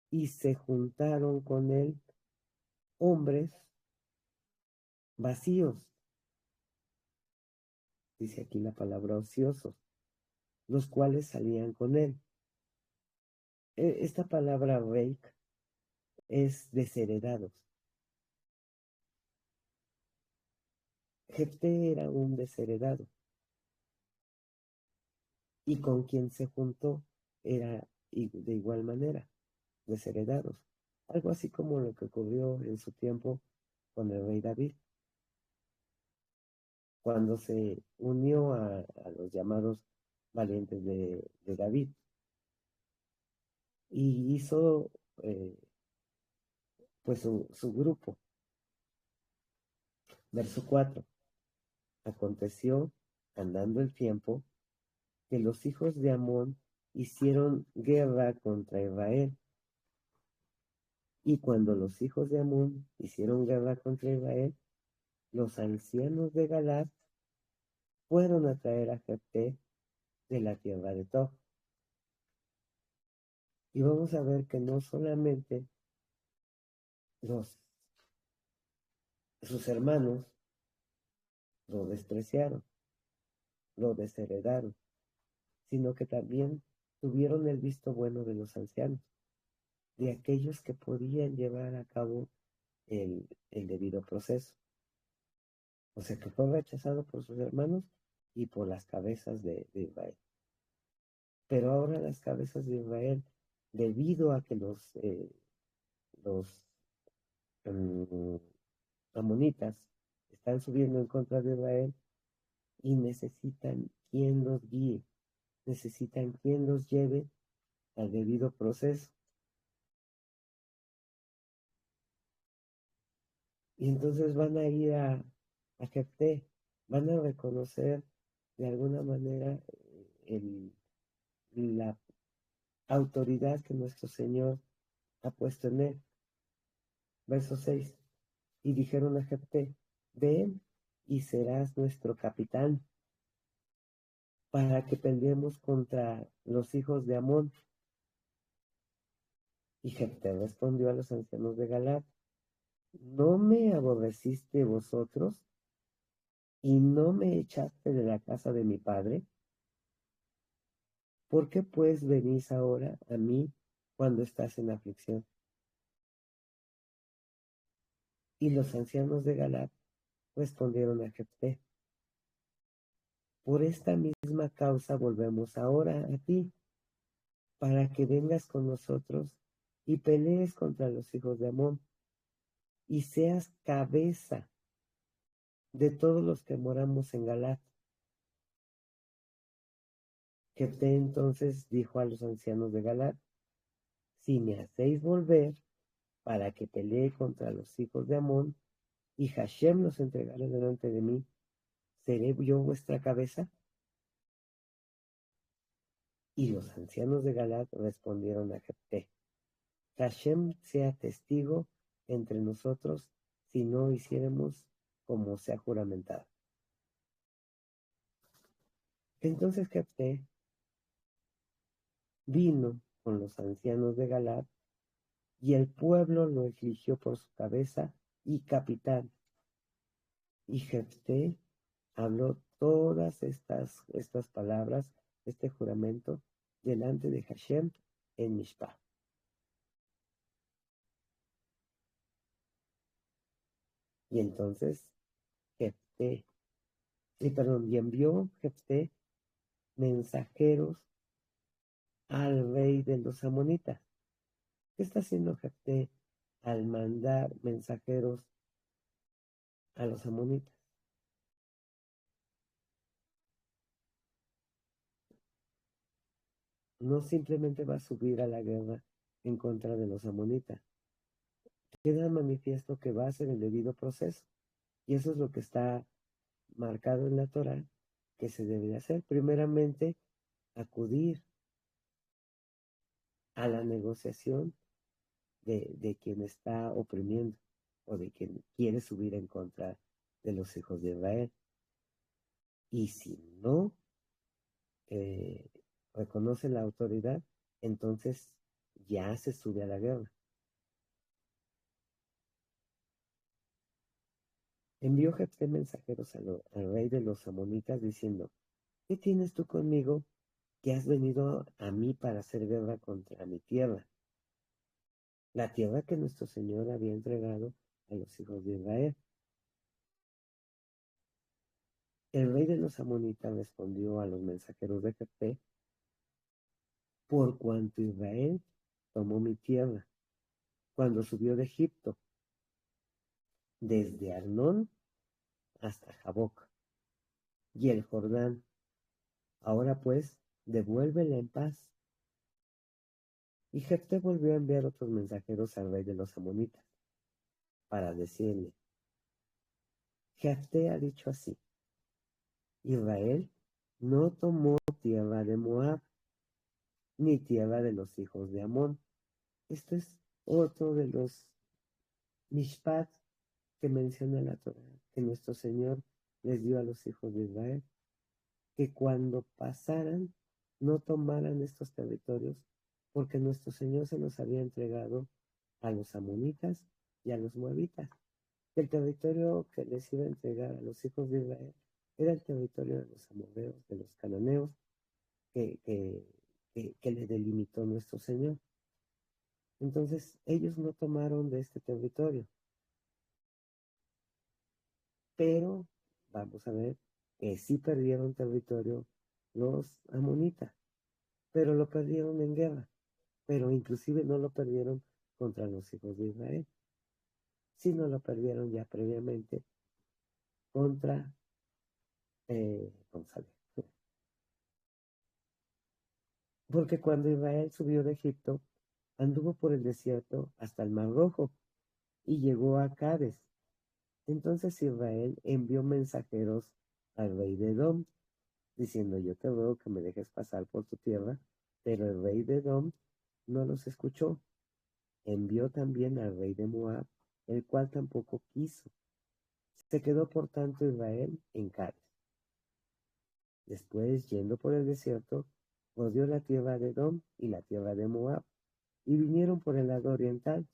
Y se juntaron con él hombres vacíos. Dice aquí la palabra ociosos, los cuales salían con él. Esta palabra reik es desheredados. Jefté era un desheredado. Y con quien se juntó era de igual manera, desheredados. Algo así como lo que ocurrió en su tiempo con el rey David, cuando se unió a los llamados valientes de David. Y hizo pues su grupo. Verso 4. Aconteció, andando el tiempo, que los hijos de Amón hicieron guerra contra Israel. Y cuando los hijos de Amón hicieron guerra contra Israel, los ancianos de Galaad fueron a traer a Jefté de la tierra de Tob. Y vamos a ver que no solamente sus hermanos lo despreciaron, lo desheredaron, sino que también tuvieron el visto bueno de los ancianos, de aquellos que podían llevar a cabo el debido proceso. O sea que fue rechazado por sus hermanos y por las cabezas de Israel. Pero ahora las cabezas de Israel, debido a que los amonitas están subiendo en contra de Israel y necesitan quien los guíe, necesitan quien los lleve al debido proceso. Y entonces van a ir a Jefté, van a reconocer de alguna manera la autoridad que nuestro Señor ha puesto en él. Verso 6. Y dijeron a Jefté, ven y serás nuestro capitán para que peleemos contra los hijos de Amón. Y Jefté respondió a los ancianos de Galaad, ¿no me aborreciste vosotros y no me echaste de la casa de mi padre? ¿Por qué pues venís ahora a mí cuando estás en aflicción? Y los ancianos de Galaad respondieron a Jefté, por esta misma causa volvemos ahora a ti, para que vengas con nosotros y pelees contra los hijos de Amón, y seas cabeza de todos los que moramos en Galaad. Jefté entonces dijo a los ancianos de Galaad, si me hacéis volver para que pelee contra los hijos de Amón, y Hashem los entregare delante de mí, ¿seré yo vuestra cabeza? Y los ancianos de Galaad respondieron a Jefté, Hashem sea testigo entre nosotros si no hiciéramos como se ha juramentado. Entonces Jefté vino con los ancianos de Galaad y el pueblo lo eligió por su cabeza y capitán. Y Jefté habló todas estas palabras, este juramento, delante de Hashem en Mishpah. Y entonces y envió Jefté mensajeros al rey de los amonitas. ¿Qué está haciendo Jefté al mandar mensajeros a los amonitas? No simplemente va a subir a la guerra en contra de los amonitas. Queda manifiesto que va a ser el debido proceso. Y eso es lo que está marcado en la Torá que se debe hacer. Primeramente, acudir a la negociación de quien está oprimiendo o de quien quiere subir en contra de los hijos de Israel. Y si no reconoce la autoridad, entonces ya se sube a la guerra. Envió Jefté mensajeros al rey de los amonitas diciendo: ¿qué tienes tú conmigo que has venido a mí para hacer guerra contra mi tierra? La tierra que nuestro Señor había entregado a los hijos de Israel. El rey de los amonitas respondió a los mensajeros de Jefté: por cuanto Israel tomó mi tierra cuando subió de Egipto, desde Arnón hasta Jaboc y el Jordán. Ahora pues, devuélvela en paz. Y Jefté volvió a enviar otros mensajeros al rey de los amonitas para decirle: Jefté ha dicho así: Israel no tomó tierra de Moab, ni tierra de los hijos de Amón. Esto es otro de los mishpat que menciona la Torá, que nuestro Señor les dio a los hijos de Israel, que cuando pasaran no tomaran estos territorios, porque nuestro Señor se los había entregado a los amonitas y a los moabitas. El territorio que les iba a entregar a los hijos de Israel era el territorio de los amorreos, de los cananeos, que le delimitó nuestro Señor. Entonces, ellos no tomaron de este territorio. Pero, vamos a ver, que sí perdieron territorio los amonitas, pero lo perdieron en guerra. Pero inclusive no lo perdieron contra los hijos de Israel, sino lo perdieron ya previamente contra vamos a ver. Porque cuando Israel subió de Egipto, anduvo por el desierto hasta el Mar Rojo y llegó a Cades. Entonces Israel envió mensajeros al rey de Edom, diciendo: yo te ruego que me dejes pasar por tu tierra. Pero el rey de Edom no los escuchó. Envió también al rey de Moab, el cual tampoco quiso. Se quedó por tanto Israel en Cades. Después, yendo por el desierto, rodeó la tierra de Edom y la tierra de Moab, y vinieron por el lado oriental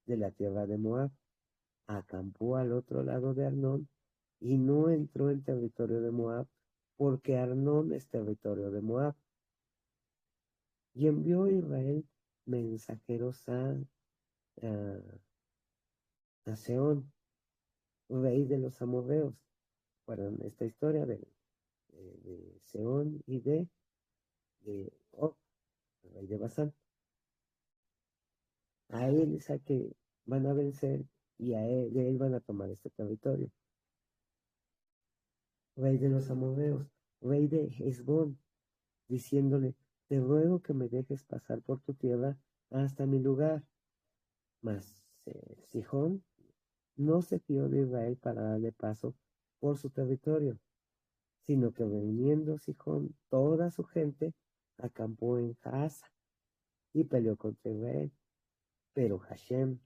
de la tierra de Moab. Acampó al otro lado de Arnón, y no entró en territorio de Moab, porque Arnón es territorio de Moab. Y envió Israel mensajeros a Seón, rey de los amorreos. Bueno, esta historia de Seón y de Og, el rey de Basán. A él es a que van a vencer y de él van a tomar este territorio. Rey de los amorreos, rey de Hesbón, diciéndole: te ruego que me dejes pasar por tu tierra hasta mi lugar. Mas Sihón no se fió de Israel para darle paso por su territorio, sino que reuniendo Sihón toda su gente, acampó en Jaasa y peleó contra Israel. Pero Hashem,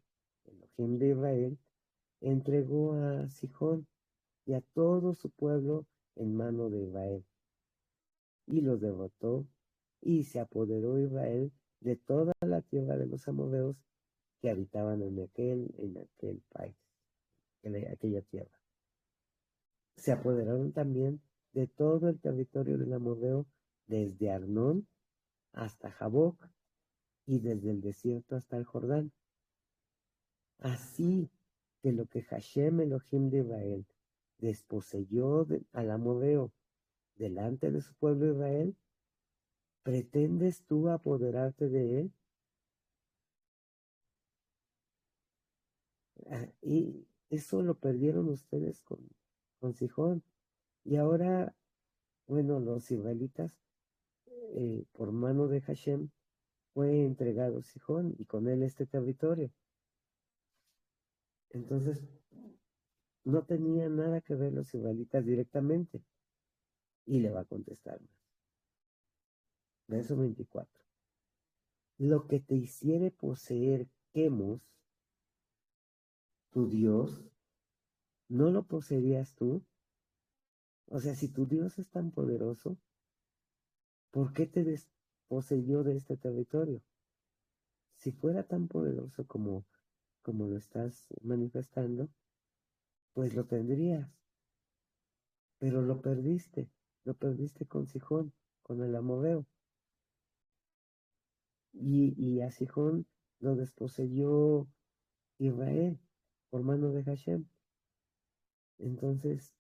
Elohim de Israel, entregó a Sihón y a todo su pueblo en mano de Israel, y los derrotó, y se apoderó Israel de toda la tierra de los amorreos que habitaban en aquel país, en aquella tierra. Se apoderaron también de todo el territorio del amorreo, desde Arnón hasta Jaboc, y desde el desierto hasta el Jordán. Así que lo que Hashem Elohim de Israel desposeyó al amorreo delante de su pueblo Israel, ¿pretendes tú apoderarte de él? Y eso lo perdieron ustedes con Sihón. Y ahora, bueno, los israelitas, por mano de Hashem, fue entregado Sihón y con él este territorio. Entonces, no tenían nada que ver los israelitas directamente. Y le va a contestar más. Verso 24. Lo que te hiciere poseer Quemos, tu Dios, ¿no lo poseerías tú? O sea, si tu Dios es tan poderoso, ¿por qué te desposeyó de este territorio? Si fuera tan poderoso como lo estás manifestando, pues lo tendrías. Pero lo perdiste con Sihón, con el amorreo. Y a Sihón lo desposeyó Israel por mano de Hashem. Entonces,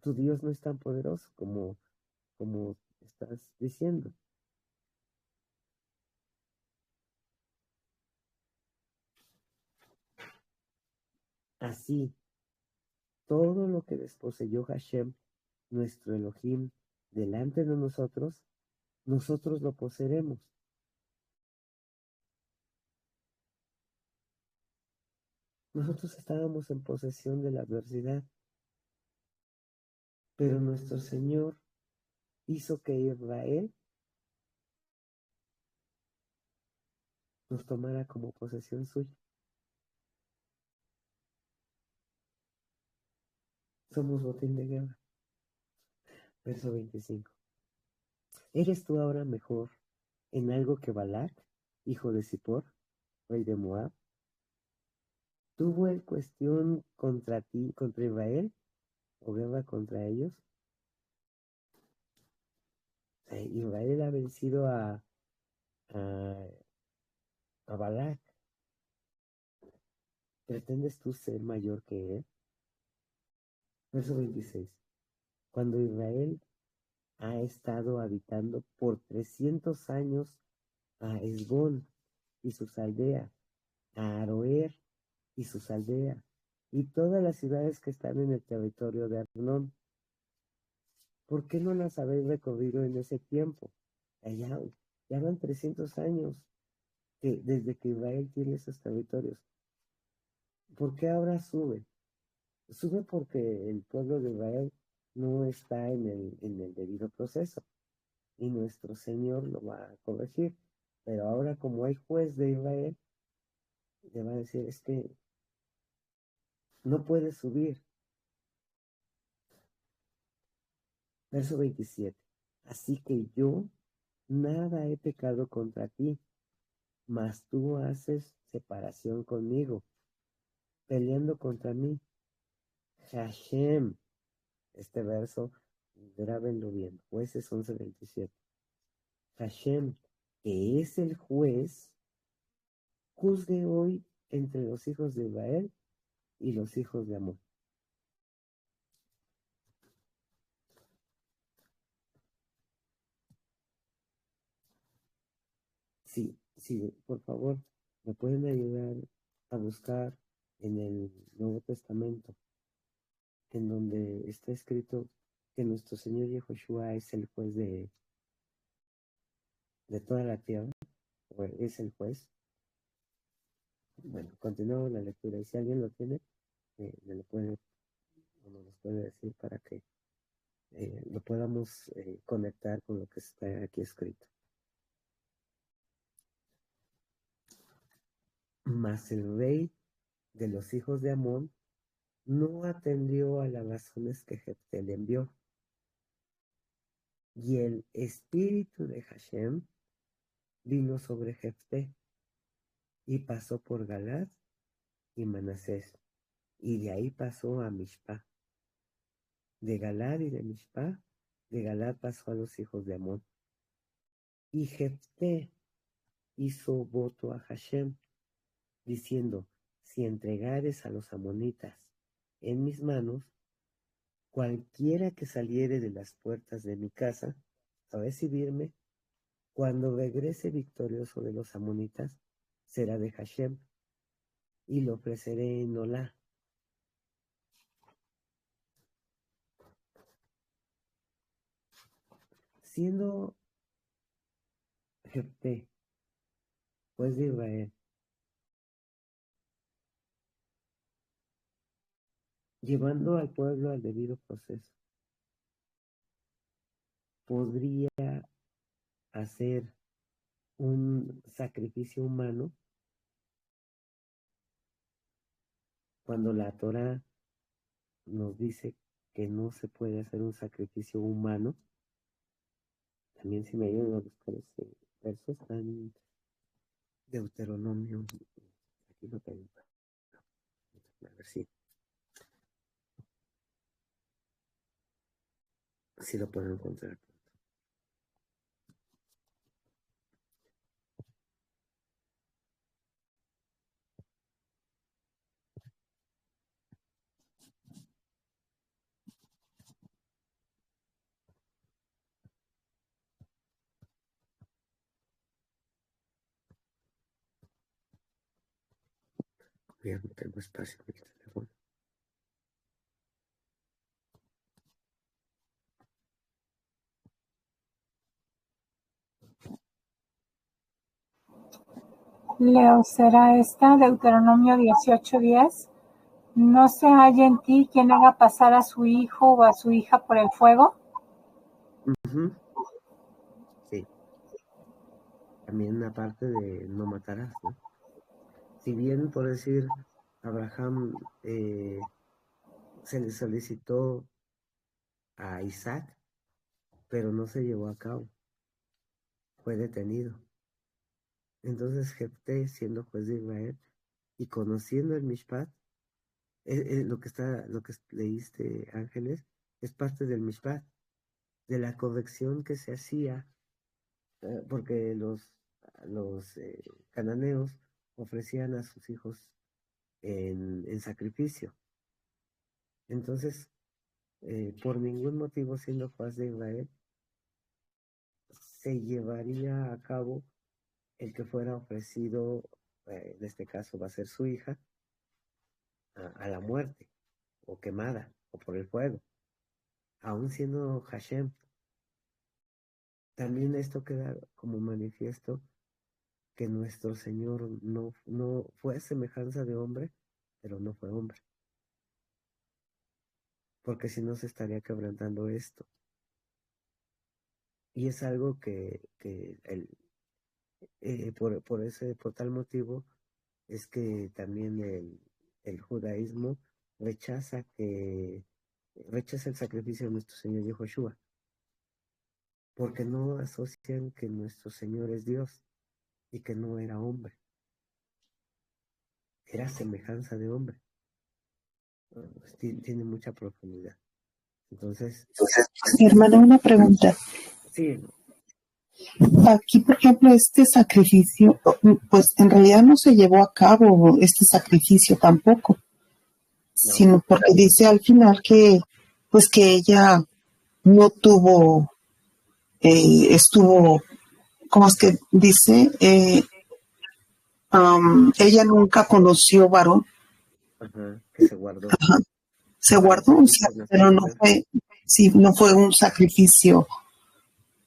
tu Dios no es tan poderoso como estás diciendo. Así, todo lo que desposeyó Hashem, nuestro Elohim, delante de nosotros, nosotros lo poseeremos. Nosotros estábamos en posesión de la adversidad, pero nuestro Señor hizo que Israel nos tomara como posesión suya. Somos botín de guerra. Verso 25. ¿Eres tú ahora mejor en algo que Balac, hijo de Zippor, rey de Moab? ¿Tuvo él cuestión contra ti, contra Israel, o guerra contra ellos? Israel ha vencido a Balac. ¿Pretendes tú ser mayor que él? Verso 26. Cuando Israel ha estado habitando por 300 años a Esbón y sus aldeas, a Aroer y sus aldeas, y todas las ciudades que están en el territorio de Arnón, ¿por qué no las habéis recorrido en ese tiempo? Ya van 300 años desde que Israel tiene esos territorios. ¿Por qué ahora sube? Sube porque el pueblo de Israel no está en el debido proceso y nuestro Señor lo va a corregir. Pero ahora, como hay juez de Israel, le va a decir, es que no puede subir. Verso 27. Así que yo nada he pecado contra ti, mas tú haces separación conmigo, peleando contra mí. Hashem, este verso, grábenlo bien, Jueces 11:27. Hashem, que es el juez, juzgue hoy entre los hijos de Israel y los hijos de Amón. Sí, por favor, me pueden ayudar a buscar en el Nuevo Testamento, en donde está escrito que nuestro Señor Yehoshua es el juez de toda la tierra, o es el juez. Bueno, continuamos la lectura, y si alguien lo tiene, me lo puede, o nos puede decir para que lo podamos conectar con lo que está aquí escrito. Mas el rey de los hijos de Amón no atendió a las razones que Jefté le envió. Y el espíritu de Hashem vino sobre Jefté y pasó por Galad y Manasés, y de ahí pasó a Mishpa. De Galad y de Mishpa, de Galad pasó a los hijos de Amón. Y Jefté hizo voto a Hashem, diciendo: si entregares a los amonitas en mis manos, cualquiera que saliere de las puertas de mi casa a recibirme, cuando regrese victorioso de los amonitas, será de Hashem, y lo ofreceré en Olá. Siendo Jefté, pues de Israel, llevando al pueblo al debido proceso, podría hacer un sacrificio humano cuando la Torah nos dice que no se puede hacer un sacrificio humano. También, si me ayudan a buscar ese verso, está en Deuteronomio. Aquí lo tengo. A ver si lo puedo encontrar. Ya no tengo espacio en mi teléfono. Leo, ¿será esta? Deuteronomio 18:10. ¿No se halla en ti quien haga pasar a su hijo o a su hija por el fuego? Uh-huh. Sí. También aparte de no matarás, ¿no? Si bien, por decir, Abraham se le solicitó a Isaac, pero no se llevó a cabo, fue detenido. Entonces Jefté, siendo juez de Israel y conociendo el Mishpat, lo que leíste, Ángeles, es parte del Mishpat, de la corrección que se hacía, porque los cananeos ofrecían a sus hijos en sacrificio. Entonces, por ningún motivo, siendo juez de Israel, se llevaría a cabo el que fuera ofrecido, en este caso va a ser su hija, a la muerte, o quemada, o por el fuego, aún siendo Hashem. También esto queda como manifiesto que nuestro Señor no fue semejanza de hombre, pero no fue hombre, porque si no se estaría quebrantando esto. Y es algo que por tal motivo es que también el judaísmo rechaza el sacrificio de nuestro Señor Yahushua, porque no asocian que nuestro Señor es Dios y que no era hombre, era semejanza de hombre. Pues tiene mucha profundidad. Entonces, Hermana, una pregunta. sí. Aquí, por ejemplo, este sacrificio, pues en realidad no se llevó a cabo este sacrificio tampoco, sino porque dice al final que, pues que ella no tuvo, estuvo, ¿cómo es que dice? Ella nunca conoció varón. Ajá, que se guardó. Ajá. Se guardó, o sea, pero no fue, sí, no fue un sacrificio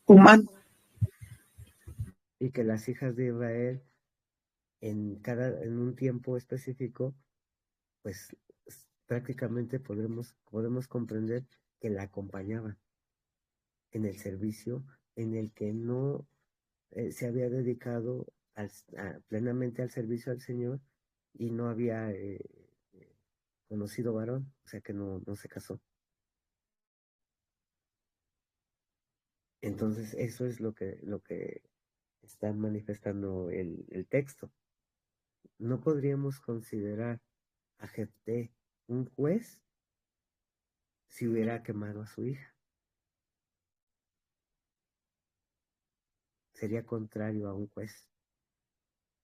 humano. Y que las hijas de Israel en un tiempo específico, pues prácticamente podemos comprender que la acompañaban en el servicio en el que no se había dedicado plenamente al servicio al Señor, y no había conocido varón, o sea que no se casó. Entonces eso es lo que está manifestando el texto. No podríamos considerar a Jefté un juez si hubiera quemado a su hija. Sería contrario a un juez,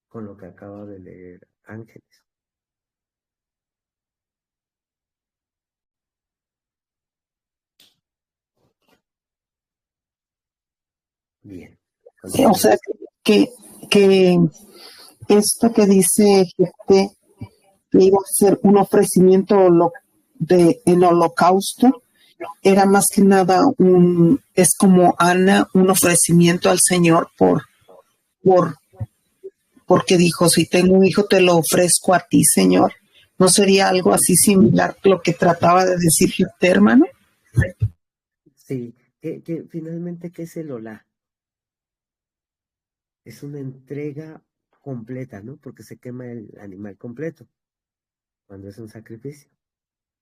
con lo que acaba de leer Ángeles. Bien. O sea, que esto que dice Jefté, que iba a ser un ofrecimiento en holocausto, era más que nada es como Ana, un ofrecimiento al Señor por, porque dijo, si tengo un hijo te lo ofrezco a ti, Señor. ¿No sería algo así similar a lo que trataba de decir Jefté, hermano? Sí, que finalmente, ¿qué es el olá? Es una entrega completa, ¿no? Porque se quema el animal completo cuando es un sacrificio.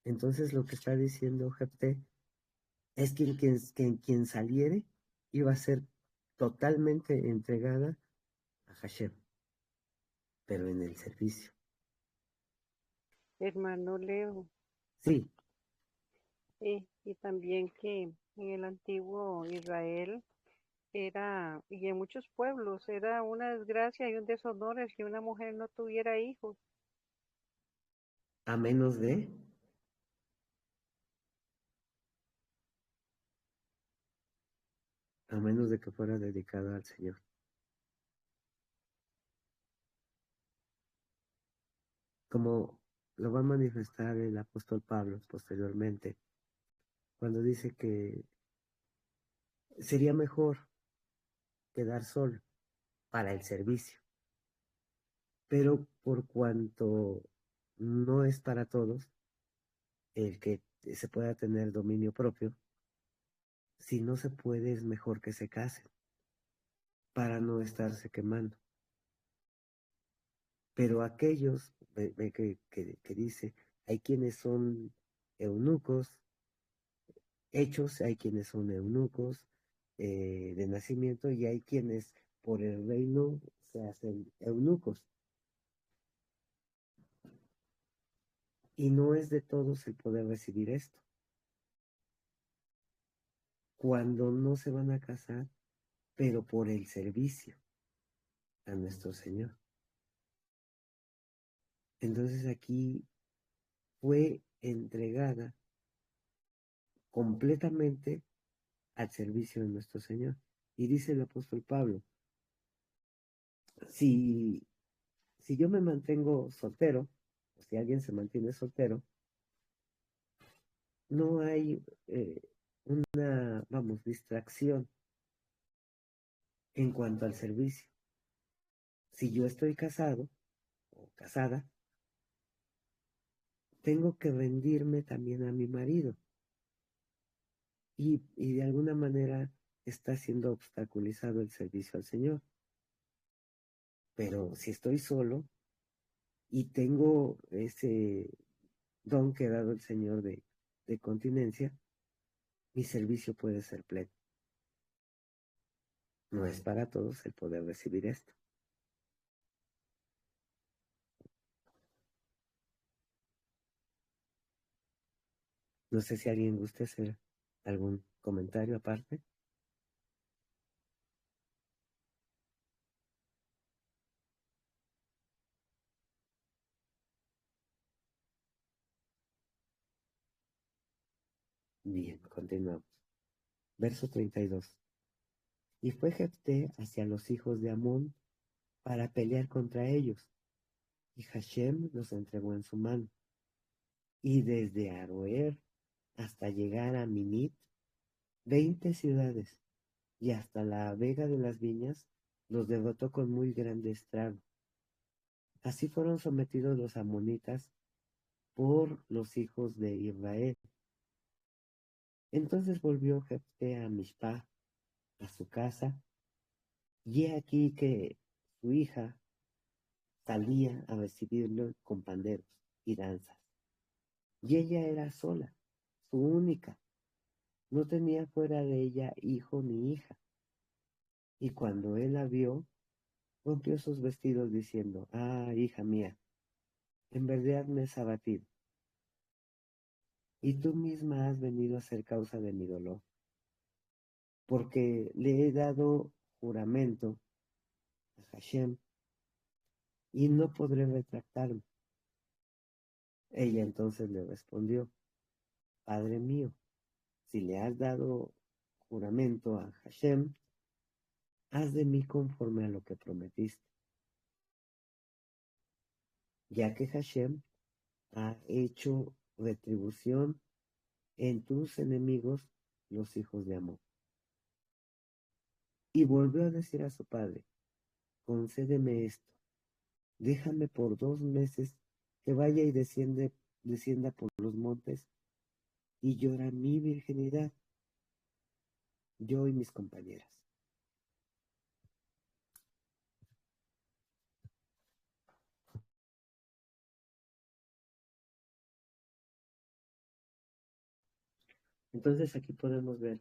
Entonces lo que está diciendo Jefté es que quien saliere iba a ser totalmente entregada a Hashem, pero en el servicio. Hermano Leo, Sí, y también que en el antiguo Israel era, y en muchos pueblos, era una desgracia y un deshonor el que una mujer no tuviera hijos. a menos de... A menos de que fuera dedicada al Señor. Como lo va a manifestar el apóstol Pablo posteriormente, cuando dice que sería mejor quedar solo para el servicio, pero por cuanto no es para todos el que se pueda tener dominio propio, si no se puede es mejor que se casen para no estarse quemando. Pero aquellos, ve que dice, hay quienes son eunucos, hechos, hay quienes son eunucos de nacimiento y hay quienes por el reino se hacen eunucos. Y no es de todos el poder recibir esto. Cuando no se van a casar, pero por el servicio a nuestro Señor. Entonces aquí fue entregada completamente al servicio de nuestro Señor. Y dice el apóstol Pablo, si yo me mantengo soltero, o si alguien se mantiene soltero, no hay una, vamos, distracción en cuanto al servicio. Si yo estoy casado o casada, tengo que rendirme también a mi marido. Y de alguna manera está siendo obstaculizado el servicio al Señor. Pero si estoy solo y tengo ese don que ha dado el Señor de continencia, mi servicio puede ser pleno. No es para todos el poder recibir esto. No sé si alguien guste hacer algún comentario aparte. Bien, continuamos. Verso 32. Y fue Jefté hacia los hijos de Amón para pelear contra ellos, y Hashem los entregó en su mano. Y desde Aroer hasta llegar a Minit, 20 ciudades, y hasta la vega de las viñas, los derrotó con muy grande estrago. Así fueron sometidos los amonitas por los hijos de Israel. Entonces volvió Jefté a Mizpah, a su casa, y he aquí que su hija salía a recibirlo con panderos y danzas. Y ella era sola, su única. No tenía fuera de ella hijo ni hija. Y cuando él la vio, rompió sus vestidos diciendo: ah, hija mía, en verdad me has abatido, y tú misma has venido a ser causa de mi dolor, porque le he dado juramento a Hashem y no podré retractarme. Ella entonces le respondió: Padre mío, si le has dado juramento a Hashem, haz de mí conforme a lo que prometiste, ya que Hashem ha hecho retribución en tus enemigos, los hijos de Amón. Y volvió a decir a su padre: concédeme esto, déjame por 2 meses que vaya y descienda por los montes y llora mi virginidad, yo y mis compañeras. Entonces aquí podemos ver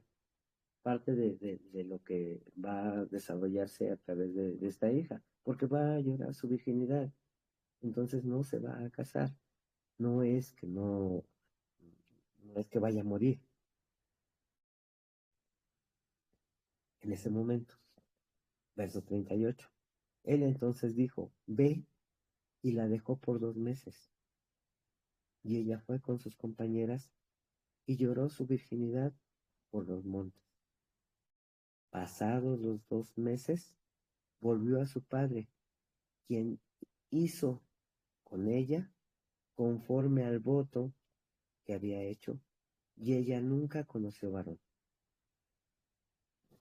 parte de lo que va a desarrollarse a través de esta hija, porque va a llorar su virginidad, entonces no se va a casar, no es que vaya a morir en ese momento. Verso 38. Él entonces dijo: ve, y la dejó por 2 meses. Y ella fue con sus compañeras y lloró su virginidad por los montes. Pasados los 2 meses, volvió a su padre, quien hizo con ella conforme al voto que había hecho, y ella nunca conoció varón.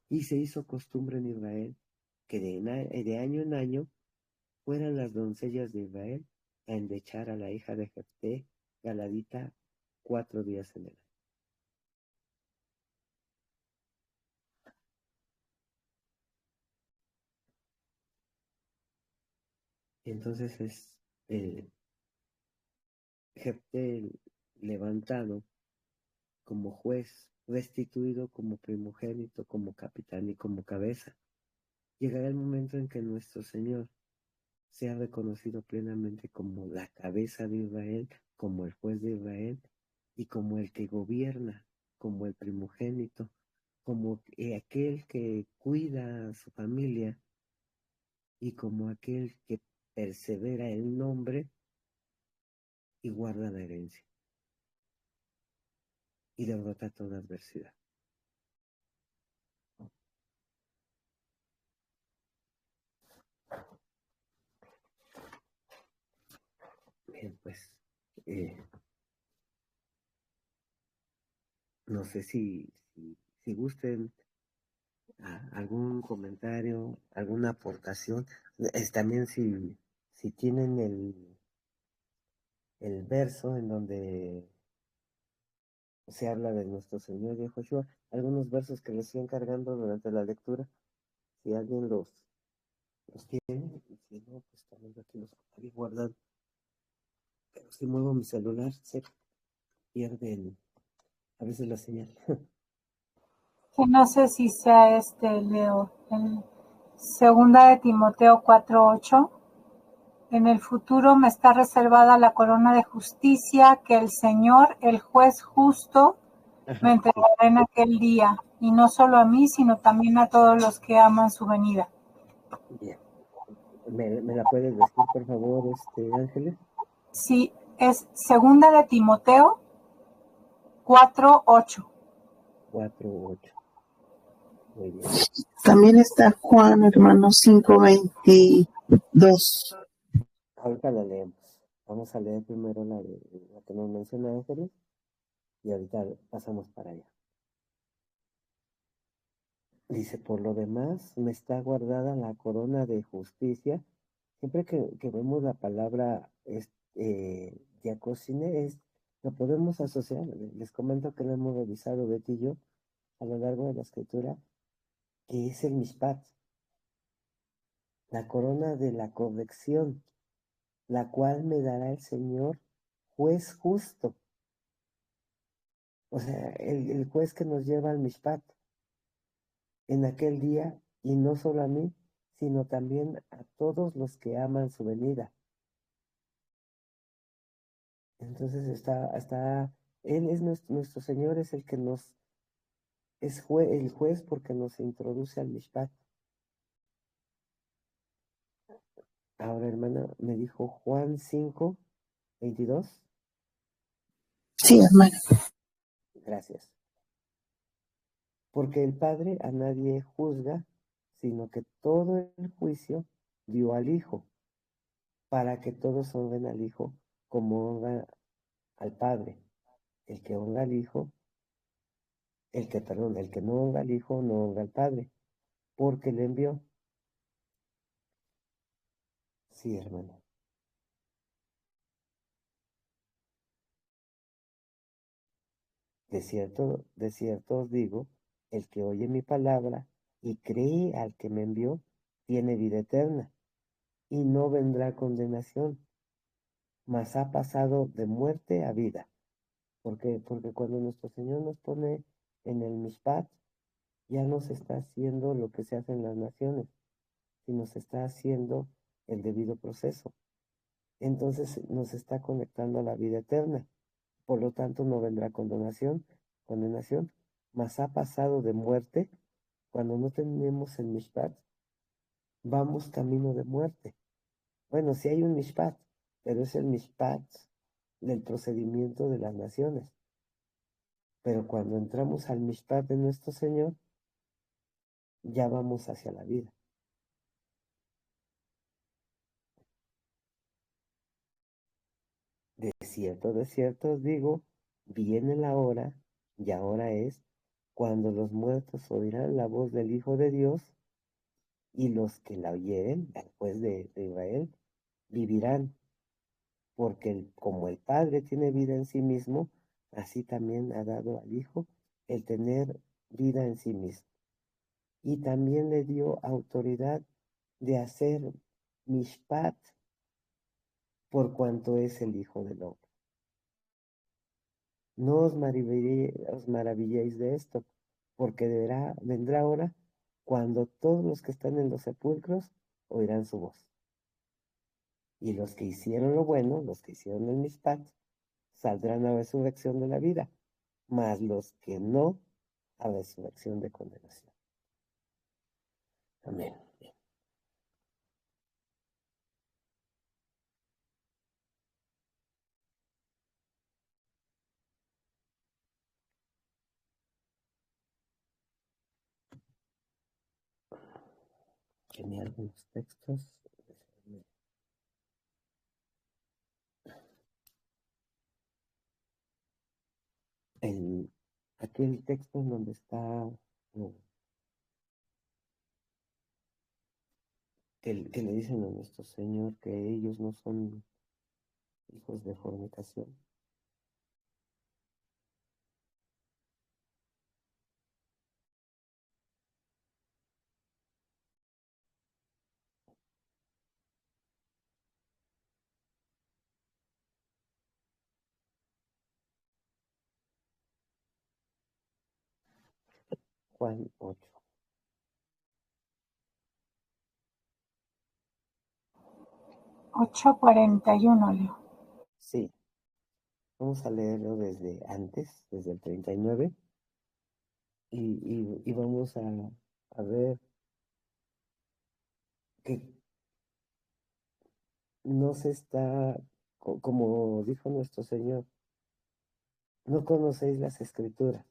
Y se hizo costumbre en Israel que de año en año fueran las doncellas de Israel a endechar a la hija de Jefté Galadita 4 días en el año. Entonces es Jefté levantado como juez, restituido como primogénito, como capitán y como cabeza. Llegará el momento en que nuestro Señor sea reconocido plenamente como la cabeza de Israel, como el juez de Israel y como el que gobierna, como el primogénito, como aquel que cuida a su familia y como aquel que persevera el nombre y guarda la herencia y derrota toda adversidad. Bien, pues no sé si gusten algún comentario, alguna aportación. También si tienen el verso en donde se habla de nuestro Señor Yahushua, algunos versos que les siguen cargando durante la lectura, si alguien los tiene, y si no, pues también aquí los había guardado. Pero si muevo mi celular, se pierde a veces la señal. Que no sé si sea Leo, en segunda de Timoteo 4:8. En el futuro me está reservada la corona de justicia que el Señor, el juez justo, me entregará en aquel día, y no solo a mí, sino también a todos los que aman su venida. Bien. ¿Me la puedes decir, por favor, Ángeles? Sí, es segunda de Timoteo 4:8. 4:8. Muy bien. También está Juan, hermano, 5:22. Ahorita la leemos. Vamos a leer primero la que nos menciona Ángeles y ahorita pasamos para allá. Dice: por lo demás, me está guardada la corona de justicia. Siempre que vemos la palabra diacosine, lo podemos asociar. Les comento que lo hemos revisado Betty y yo a lo largo de la escritura, que es el mishpat, la corona de la corrección, la cual me dará el Señor, juez justo. O sea, el juez que nos lleva al Mishpat en aquel día, y no solo a mí, sino también a todos los que aman su venida. Entonces Él es nuestro Señor, es el que es el juez porque nos introduce al Mishpat. Ahora, hermana, me dijo Juan 5:22. Sí, hermano. Gracias. Porque el Padre a nadie juzga, sino que todo el juicio dio al Hijo, para que todos honren al Hijo como honra al Padre. El que honra al Hijo, el que no honra al Hijo no honra al Padre, porque le envió. Sí, hermano. De cierto os digo, el que oye mi palabra y cree al que me envió, tiene vida eterna, y no vendrá condenación, mas ha pasado de muerte a vida. Porque cuando nuestro Señor nos pone en el Mishpat, ya no se está haciendo lo que se hace en las naciones, sino se está haciendo el debido proceso. Entonces nos está conectando a la vida eterna. Por lo tanto, no vendrá condenación, mas ha pasado de muerte. Cuando no tenemos el Mishpat, vamos camino de muerte. Bueno, sí hay un Mishpat, pero es el Mishpat del procedimiento de las naciones. Pero cuando entramos al Mishpat de nuestro Señor, ya vamos hacia la vida. De cierto os digo, viene la hora, y ahora es, cuando los muertos oirán la voz del Hijo de Dios, y los que la oyeren, después de Israel, vivirán, porque como el Padre tiene vida en sí mismo, así también ha dado al Hijo el tener vida en sí mismo. Y también le dio autoridad de hacer mishpat por cuanto es el Hijo del Hombre. No os maravilléis de esto, porque vendrá hora cuando todos los que están en los sepulcros oirán su voz. Y los que hicieron lo bueno, los que hicieron el mishpat, saldrán a resurrección de la vida, mas los que no, a resurrección de condenación. Amén. Tenía algunos textos. Aquel texto en donde está que le dicen a nuestro Señor que ellos no son hijos de fornicación. Juan 8. 8:41, Leo. Sí, vamos a leerlo desde antes, desde el 39, y vamos a ver que no se está, como dijo nuestro Señor, no conocéis las Escrituras,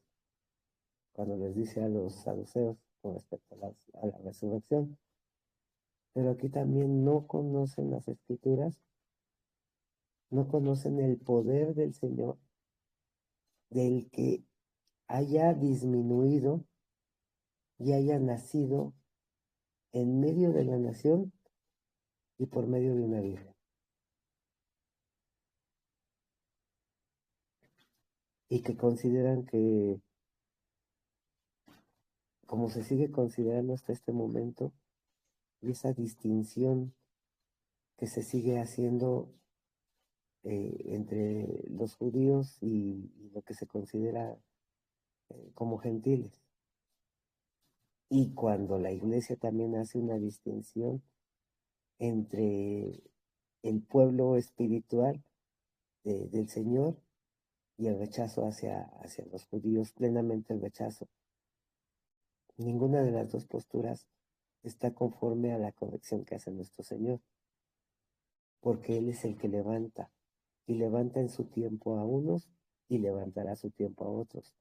cuando les dice a los saduceos con respecto a la resurrección. Pero aquí también no conocen las Escrituras, no conocen el poder del Señor, del que haya disminuido y haya nacido en medio de la nación y por medio de una virgen. Y que consideran que, como se sigue considerando hasta este momento, esa distinción que se sigue haciendo entre los judíos y lo que se considera como gentiles. Y cuando la iglesia también hace una distinción entre el pueblo espiritual del Señor y el rechazo hacia los judíos, plenamente el rechazo. Ninguna de las dos posturas está conforme a la corrección que hace nuestro Señor, porque Él es el que levanta, y levanta en su tiempo a unos y levantará a su tiempo a otros,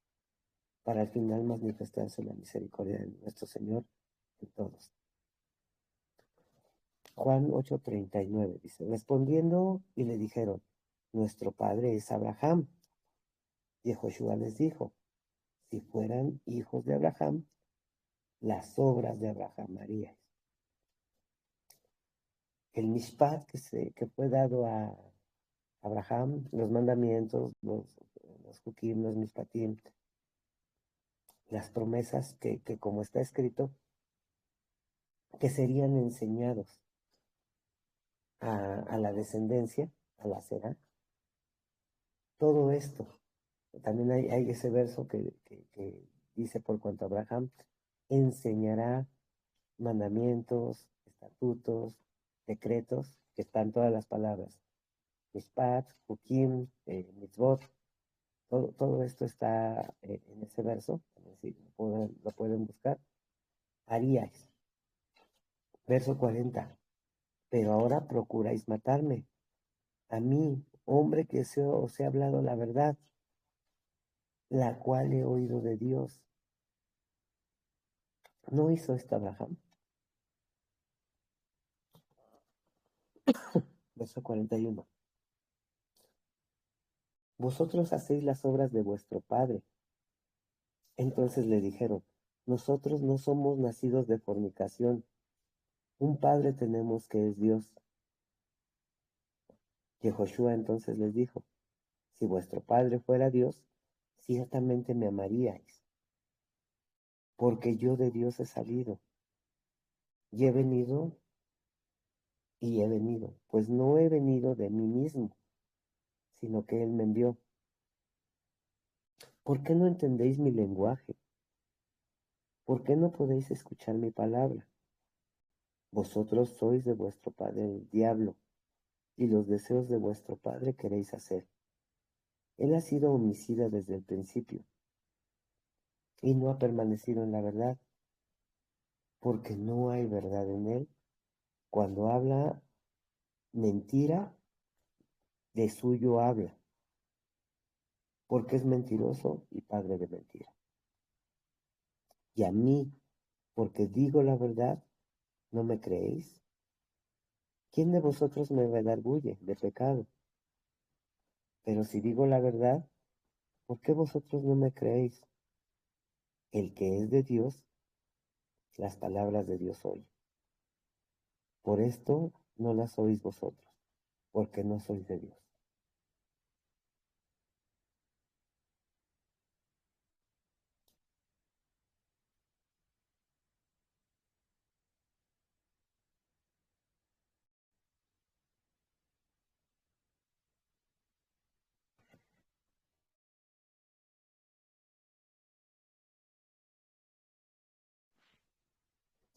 para al final manifestarse la misericordia de nuestro Señor en todos. Juan 8:39 dice, respondiendo y le dijeron, nuestro padre es Abraham. Y Josué les dijo, si fueran hijos de Abraham, las obras de Abraham haríais. El mishpat que fue dado a Abraham, los mandamientos, los hukim, los mishpatim, las promesas que como está escrito, que serían enseñados a la descendencia, a la Será. Todo esto, también hay ese verso que dice, por cuanto Abraham enseñará mandamientos, estatutos, decretos, que están todas las palabras, mishpat, hukim, mitzvot, todo esto está en ese verso, lo pueden buscar. Haríais. Verso 40. Pero ahora procuráis matarme, a mí, hombre que os he hablado la verdad, la cual he oído de Dios. ¿No hizo esto Abraham? Verso 41. Vosotros hacéis las obras de vuestro padre. Entonces le dijeron, nosotros no somos nacidos de fornicación. Un padre tenemos que es Dios. Y Josué entonces les dijo, si vuestro padre fuera Dios, ciertamente me amaríais, porque yo de Dios he salido. Y he venido, pues no he venido de mí mismo, sino que Él me envió. ¿Por qué no entendéis mi lenguaje? ¿Por qué no podéis escuchar mi palabra? Vosotros sois de vuestro padre el diablo, y los deseos de vuestro padre queréis hacer. Él ha sido homicida desde el principio, y no ha permanecido en la verdad, porque no hay verdad en él. Cuando habla mentira, de suyo habla, porque es mentiroso y padre de mentira. Y a mí, porque digo la verdad, ¿no me creéis? ¿Quién de vosotros me redarguye de pecado? Pero si digo la verdad, ¿por qué vosotros no me creéis? El que es de Dios, las palabras de Dios oye. Por esto no las oís vosotros, porque no sois de Dios.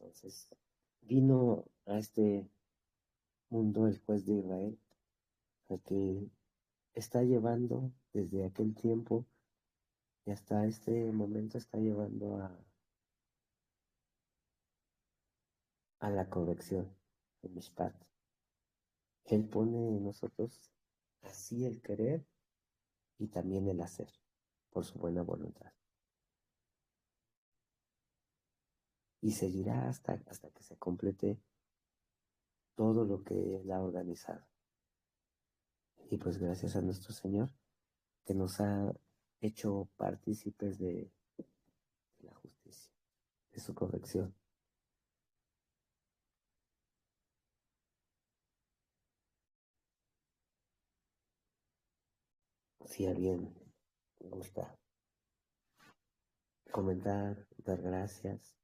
Entonces, vino a este mundo el juez de Israel, al que está llevando desde aquel tiempo y hasta este momento está llevando a la corrección, el mishpat. Él pone en nosotros así el querer y también el hacer, por su buena voluntad. Y seguirá hasta que se complete todo lo que Él ha organizado. Y pues gracias a nuestro Señor, que nos ha hecho partícipes de la justicia, de su corrección. Si alguien gusta comentar, dar gracias,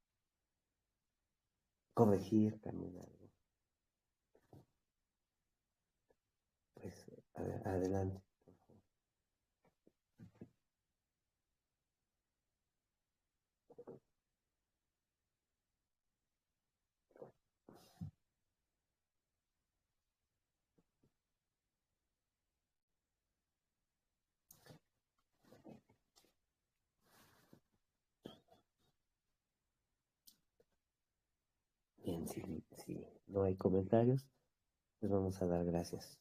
corregir también algo. Adelante. Bien, si no hay comentarios, les vamos a dar gracias.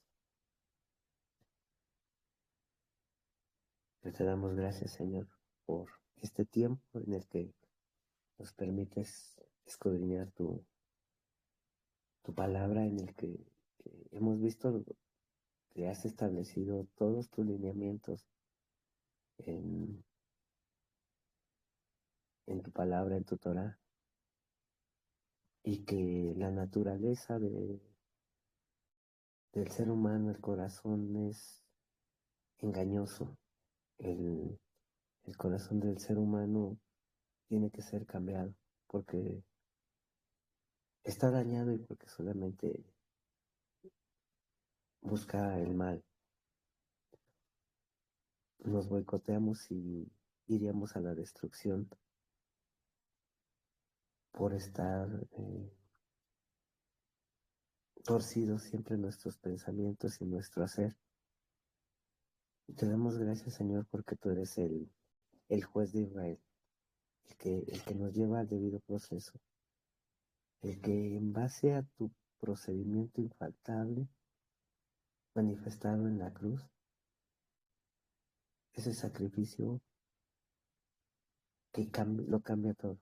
Te damos gracias, Señor, por este tiempo en el que nos permites escudriñar tu palabra, en el que hemos visto que has establecido todos tus lineamientos en tu palabra, en tu Torah, y que la naturaleza del ser humano, el corazón es engañoso. El corazón del ser humano tiene que ser cambiado porque está dañado y porque solamente busca el mal. Nos boicoteamos y iríamos a la destrucción por estar torcidos siempre en nuestros pensamientos y nuestro hacer. Y te damos gracias, Señor, porque tú eres el juez de Israel, el que nos lleva al debido proceso, el que en base a tu procedimiento infaltable manifestado en la cruz, ese sacrificio que lo cambia todo,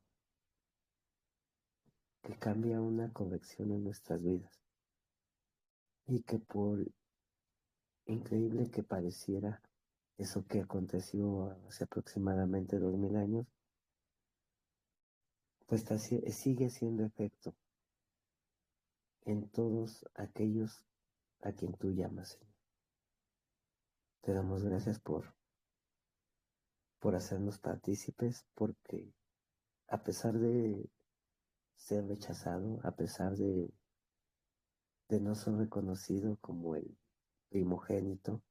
que cambia una corrección en nuestras vidas, y que por increíble que pareciera eso que aconteció hace aproximadamente 2000 años, pues sigue siendo efecto en todos aquellos a quien tú llamas, Señor. Te damos gracias por hacernos partícipes, porque a pesar de ser rechazado, a pesar de no ser reconocido como el primogénito,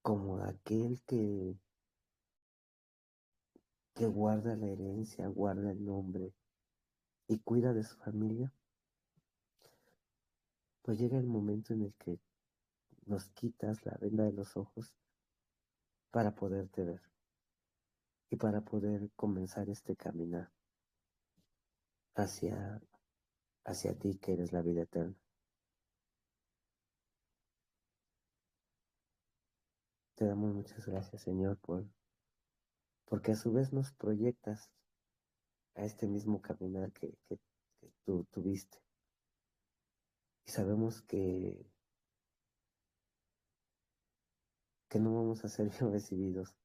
como aquel que guarda la herencia, guarda el nombre y cuida de su familia, pues llega el momento en el que nos quitas la venda de los ojos para poderte ver y para poder comenzar este caminar hacia ti, que eres la vida eterna. Te damos muchas gracias, Señor, porque a su vez nos proyectas a este mismo caminar que tú tuviste. Y sabemos que no vamos a ser bien recibidos,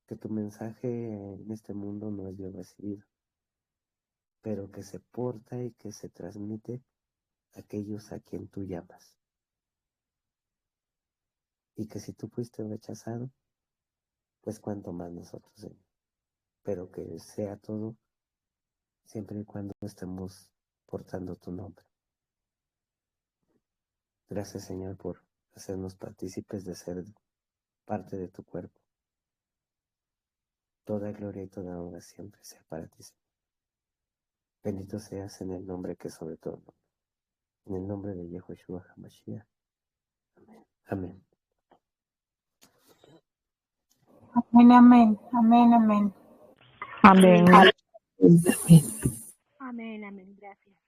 que tu mensaje en este mundo no es bien recibido, pero que se porta y que se transmite a aquellos a quien tú llamas. Y que si tú fuiste rechazado, pues cuanto más nosotros, Señor. Pero que sea todo siempre y cuando estemos portando tu nombre. Gracias, Señor, por hacernos partícipes de ser parte de tu cuerpo. Toda gloria y toda honra siempre sea para ti, Señor. Bendito seas en el nombre que sobre todo nombre. En el nombre de Yehoshua HaMashiach. Amén. Amén. Amén, amén, amén, amén. Amén. Amén. Amén, amén. Gracias.